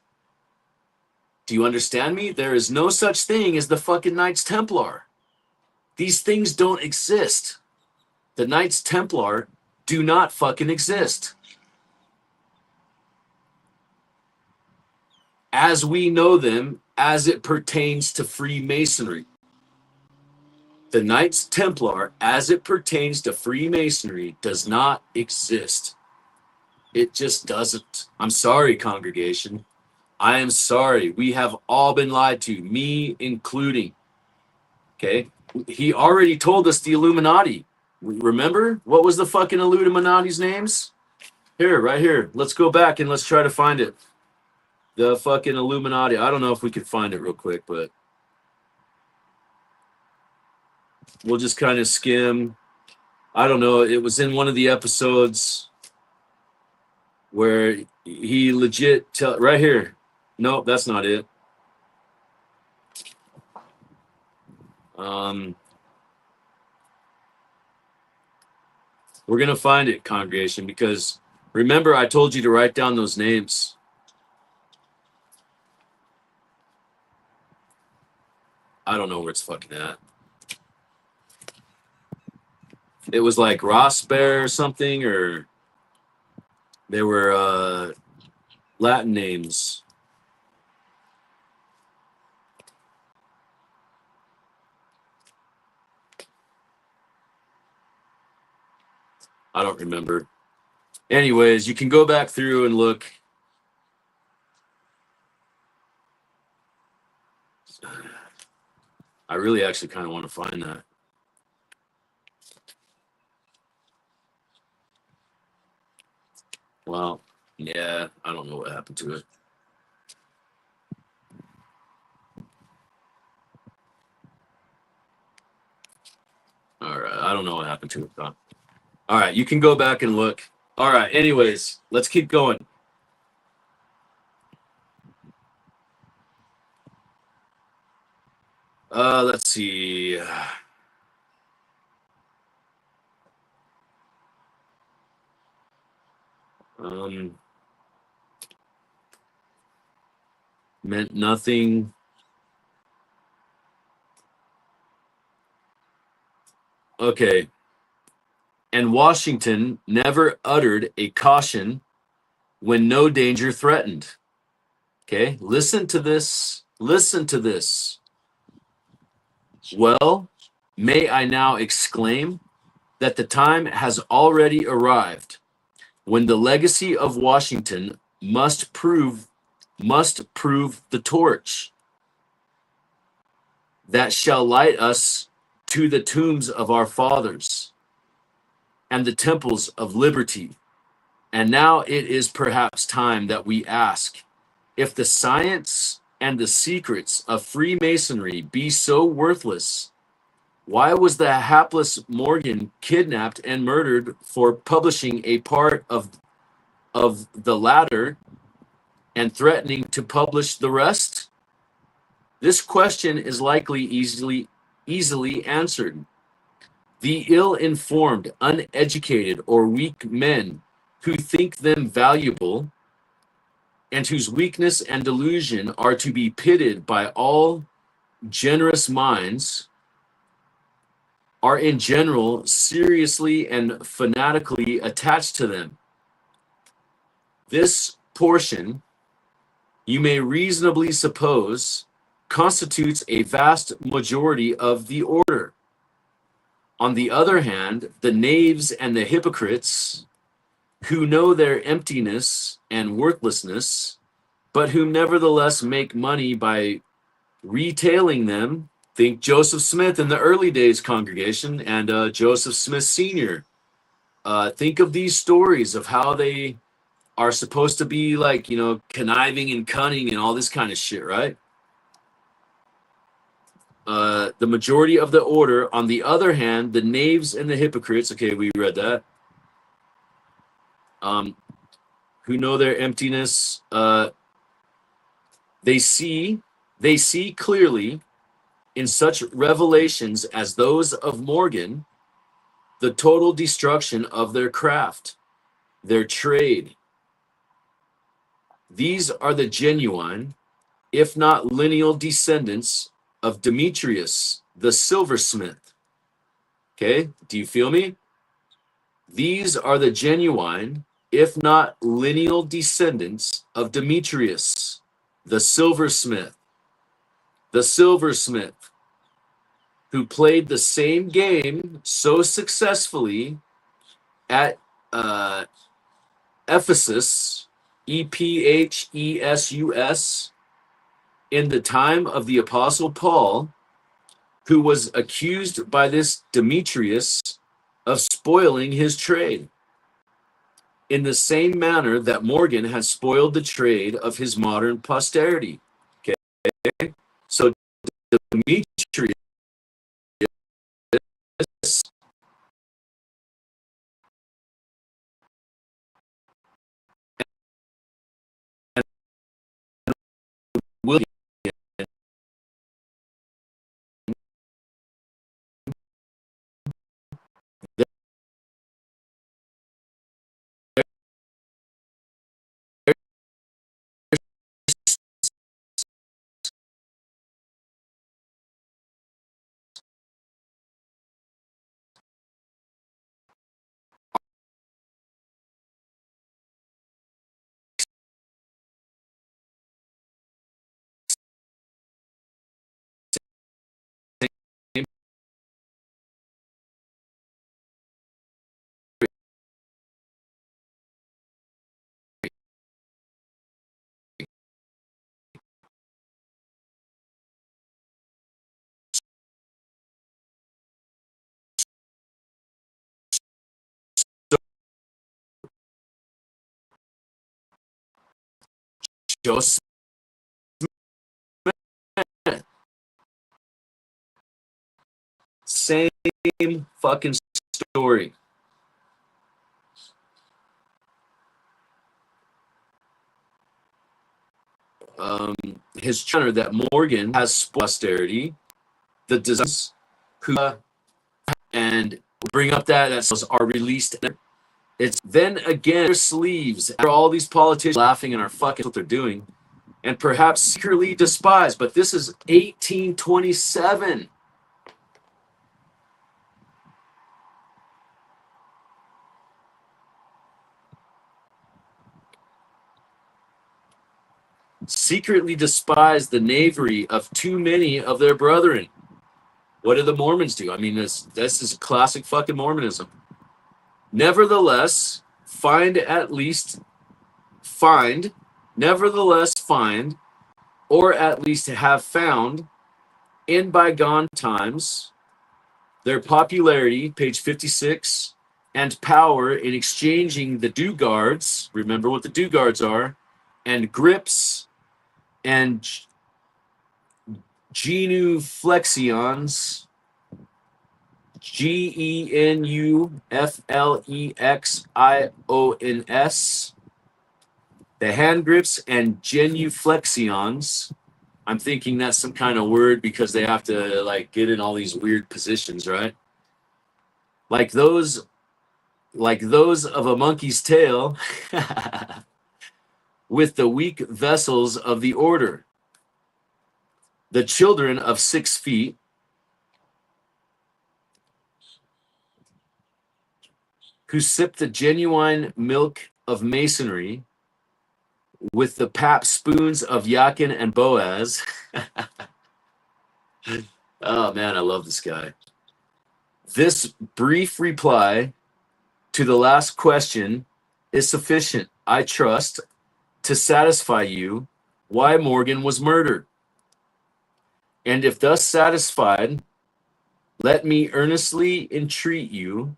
Do you understand me? There is no such thing as the fucking Knights Templar. These things don't exist. The Knights Templar do not fucking exist. As we know them, as it pertains to Freemasonry. The Knights Templar, as it pertains to Freemasonry, does not exist. It just doesn't. I'm sorry, congregation. I am sorry. We have all been lied to, me including. Okay? He already told us the Illuminati. Remember? What was the fucking Illuminati's names? Here, right here. Let's go back and let's try to find it. The fucking Illuminati. I don't know if we could find it real quick, but we'll just kind of skim. I don't know. It was in one of the episodes where he legit right here. No, that's not it. We're gonna find it, congregation, because remember I told you to write down those names. I don't know where it's fucking at. It was like Ross Bear or something, or they were Latin names. I don't remember. Anyways, you can go back through and look. I really actually kind of want to find that. Well, yeah, I don't know what happened to it. All right, I don't know what happened to it, Don. All right, you can go back and look. All right, anyways, let's keep going. Let's see. Meant nothing. Okay. And Washington never uttered a caution when no danger threatened. Okay, listen to this. Listen to this. Well, may I now exclaim that the time has already arrived when the legacy of Washington must prove the torch that shall light us to the tombs of our fathers and the temples of liberty. And now it is perhaps time that we ask, if the science and the secrets of Freemasonry be so worthless, why was the hapless Morgan kidnapped and murdered for publishing a part of the latter and threatening to publish the rest? This question is likely easily answered. The ill-informed, uneducated, or weak men who think them valuable and whose weakness and delusion are to be pitied by all generous minds are in general seriously and fanatically attached to them. This portion, you may reasonably suppose, constitutes a vast majority of the order. On the other hand, the knaves and the hypocrites who know their emptiness and worthlessness, but who nevertheless make money by retailing them, think Joseph Smith in the early days, congregation, and Joseph Smith Sr. Think of these stories of how they are supposed to be like, conniving and cunning and all this kind of shit, right? the majority of the order. On the other hand, the knaves and the hypocrites, okay, we read that, who know their emptiness, they see clearly in such revelations as those of Morgan the total destruction of their craft, their trade. These are the genuine, if not lineal descendants of Demetrius, the silversmith. Okay, do you feel me? These are the genuine, if not lineal descendants of Demetrius, the silversmith. The silversmith, who played the same game so successfully at Ephesus, Ephesus, in the time of the Apostle Paul, who was accused by this Demetrius of spoiling his trade, in the same manner that Morgan has spoiled the trade of his modern posterity. Okay, so Demetrius and William, Joseph, same fucking story. His channel that Morgan has posterity, the designs who and bring up that are released. It's then again their sleeves after all these politicians laughing and are fucking what they're doing, and perhaps secretly despised. But this is 1827. Secretly despise the knavery of too many of their brethren. What do the Mormons do? I mean, this is classic fucking Mormonism. Nevertheless, find, or at least have found, in bygone times, their popularity, page 56, and power in exchanging the do-guards, remember what the do-guards are, and grips, and genuflexions, genuflexions, the hand grips and genuflexions. I'm thinking that's some kind of word because they have to like get in all these weird positions, right? Like those of a monkey's tail with the weak vessels of the order. The children of 6 feet, who sip the genuine milk of Masonry with the pap spoons of Yakin and Boaz. Oh man, I love this guy. This brief reply to the last question is sufficient, I trust, to satisfy you why Morgan was murdered. And if thus satisfied, let me earnestly entreat you,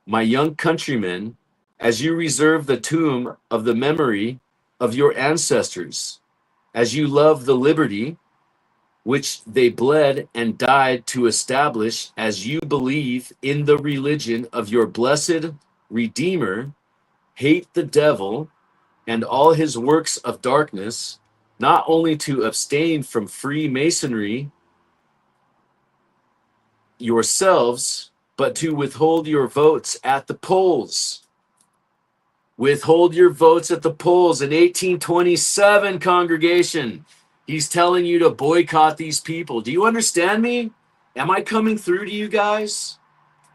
my young countrymen, as you reserve the tomb of the memory of your ancestors, as you love the liberty which they bled and died to establish, as you believe in the religion of your blessed Redeemer, hate the devil and all his works of darkness, not only to abstain from Freemasonry yourselves, but to withhold your votes at the polls. Withhold your votes at the polls in 1827, congregation. He's telling you to boycott these people. Do you understand me? Am I coming through to you guys?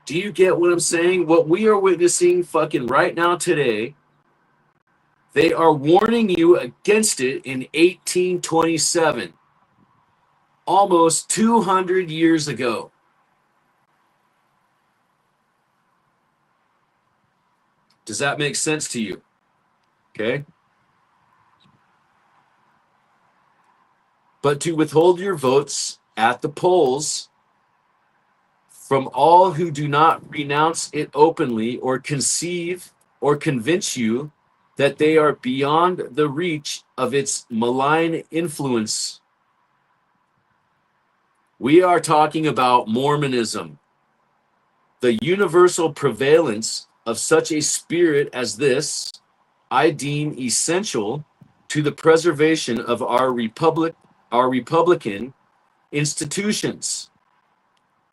Do you get what I'm saying? What we are witnessing fucking right now today, they are warning you against it in 1827, almost 200 years ago. Does that make sense to you? Okay. But to withhold your votes at the polls from all who do not renounce it openly or conceive or convince you that they are beyond the reach of its malign influence. We are talking about Mormonism, the universal prevalence of such a spirit as this. I deem essential to the preservation of our Republican institutions,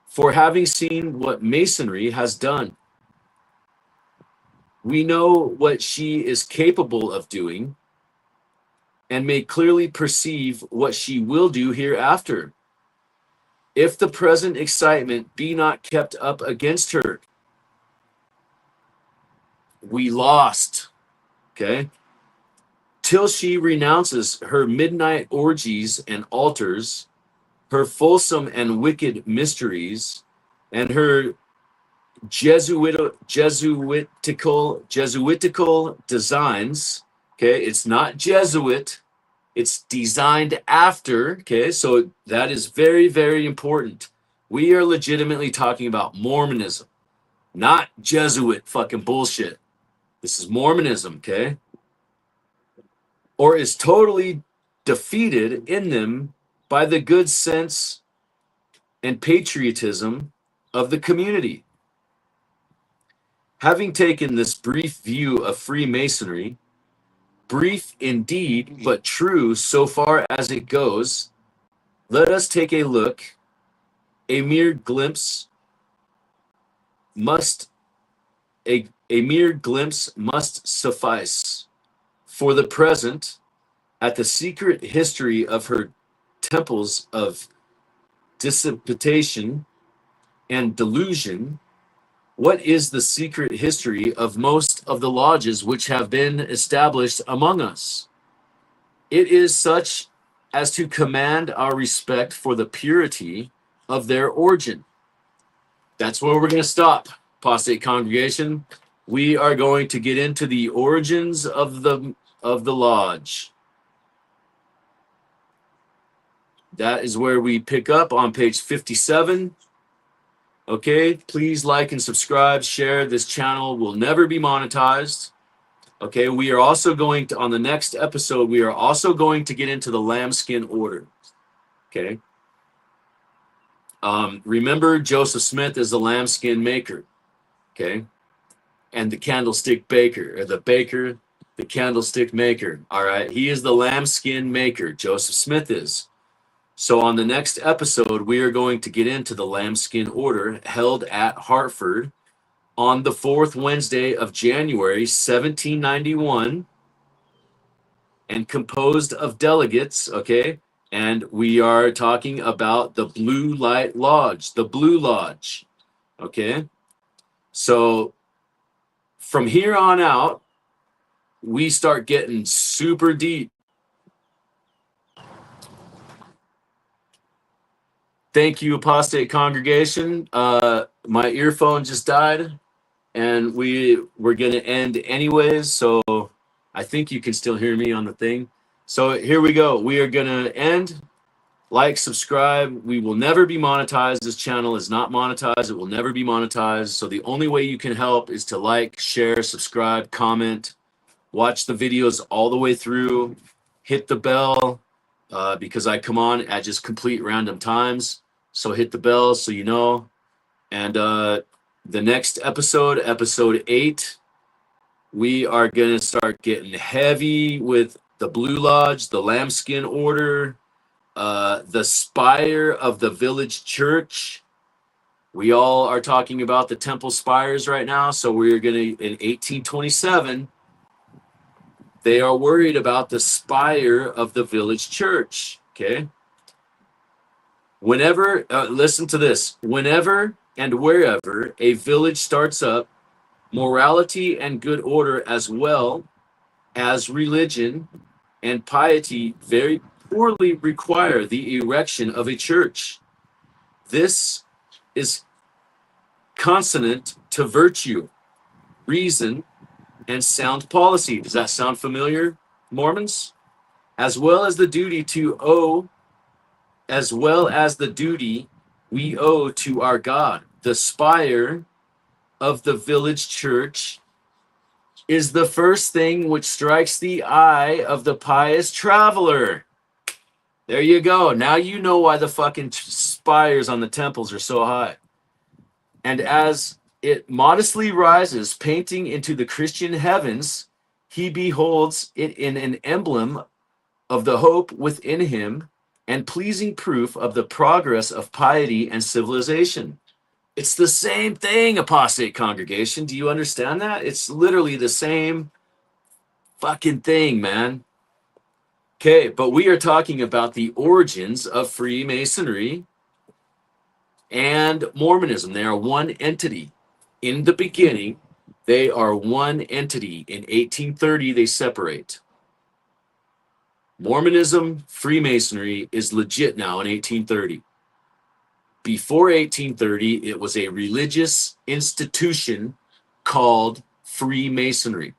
for having seen what Masonry has done. We know what she is capable of doing and may clearly perceive what she will do hereafter, if the present excitement be not kept up against her. We lost, okay? Till she renounces her midnight orgies and altars, her fulsome and wicked mysteries, and her Jesuitical designs. Okay, it's not Jesuit, it's designed after. Okay, so that is very, very important. We are legitimately talking about Mormonism, not Jesuit fucking bullshit. This is Mormonism, okay? Or is totally defeated in them by the good sense and patriotism of the community. Having taken this brief view of Freemasonry, brief indeed, but true so far as it goes, let us take a look. A mere glimpse must suffice for the present at the secret history of her temples of dissipation and delusion. What is the secret history of most of the lodges which have been established among us? It is such as to command our respect for the purity of their origin. That's where we're going to stop, apostate congregation. We are going to get into the origins of the lodge. That is where we pick up on page 57. Okay, please like and subscribe, share. This channel will never be monetized. Okay, we are also going to, on the next episode, we are also going to get into the lambskin order. Okay. Remember, Joseph Smith is the lambskin maker. Okay. And the candlestick baker, or the baker, the candlestick maker. All right. He is the lambskin maker. Joseph Smith is. So on the next episode, we are going to get into the lambskin order held at Hartford on the 4th Wednesday of January, 1791, and composed of delegates, okay? And we are talking about the Blue Light Lodge, the Blue Lodge, okay? So from here on out, we start getting super deep. Thank you, apostate congregation. My earphone just died, and we're going to end anyways, so I think you can still hear me on the thing. So here we go. We are going to end. Like, subscribe. We will never be monetized. This channel is not monetized. It will never be monetized. So the only way you can help is to like, share, subscribe, comment, watch the videos all the way through, hit the bell, because I come on at just complete random times. So hit the bell so you know. And the next episode, episode 8, we are going to start getting heavy with the Blue Lodge, the Lambskin Order, the spire of the village church. We all are talking about the temple spires right now. So we're going to, in 1827, they are worried about the spire of the village church. Okay. Whenever, listen to this, whenever and wherever a village starts up, morality and good order, as well as religion and piety, very poorly require the erection of a church. This is consonant to virtue, reason, and sound policy. Does that sound familiar, Mormons? As well as the duty we owe to our God. The spire of the village church is the first thing which strikes the eye of the pious traveler. There you go. Now you know why the fucking spires on the temples are so high. And as it modestly rises, painting into the Christian heavens, he beholds it in an emblem of the hope within him and pleasing proof of the progress of piety and civilization. It's the same thing, apostate congregation. Do you understand that? It's literally the same fucking thing, man. Okay, but we are talking about the origins of Freemasonry and Mormonism. They are one entity. In the beginning, they are one entity. In 1830, they separate. Mormonism, Freemasonry is legit now in 1830. Before 1830, it was a religious institution called Freemasonry,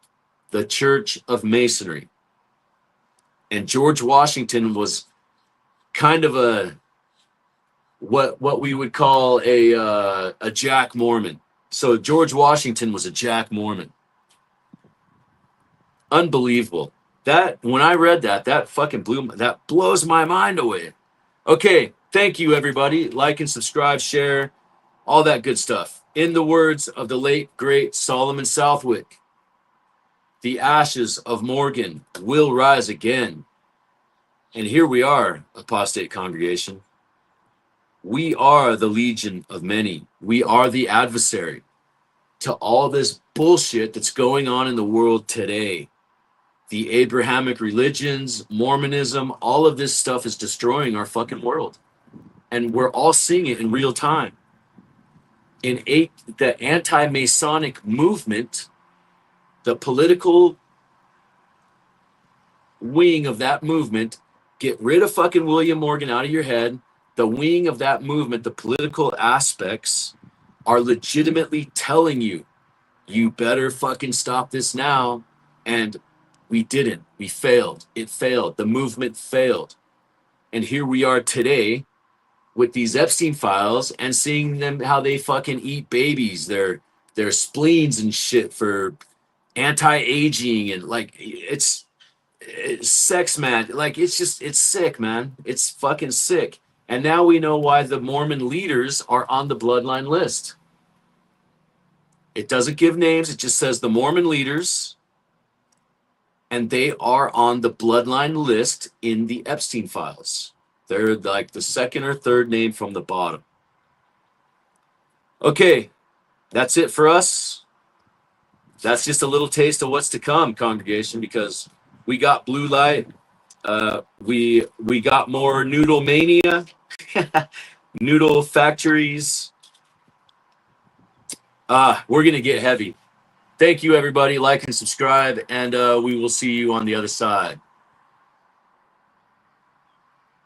the Church of Masonry. And George Washington was kind of a what we would call a Jack Mormon. So George Washington was a Jack Mormon. Unbelievable. That when I read that, that blows my mind away. Okay, thank you everybody. Like and subscribe, share, all that good stuff. In the words of the late great Solomon Southwick, the ashes of Morgan will rise again. And here we are, apostate congregation. We are the legion of many. We are the adversary to all this bullshit that's going on in the world today. The Abrahamic religions, Mormonism, all of this stuff is destroying our fucking world. And we're all seeing it in real time. The anti-Masonic movement, the political wing of that movement, get rid of fucking William Morgan out of your head. The wing of that movement, the political aspects, are legitimately telling you, you better fucking stop this now. And we didn't. We failed. It failed. The movement failed. And here we are today with these Epstein files and seeing them how they fucking eat babies, their spleens and shit for anti-aging, and like it's sex, man. Like it's sick, man. It's fucking sick. And now we know why the Mormon leaders are on the bloodline list. It doesn't give names. It just says the Mormon leaders, and they are on the bloodline list in the Epstein files. They're like the second or third name from the bottom. Okay, that's it for us. That's just a little taste of what's to come, congregation, because we got blue light. We got more noodle mania, noodle factories. We're going to get heavy. Thank you, everybody. Like and subscribe, and we will see you on the other side.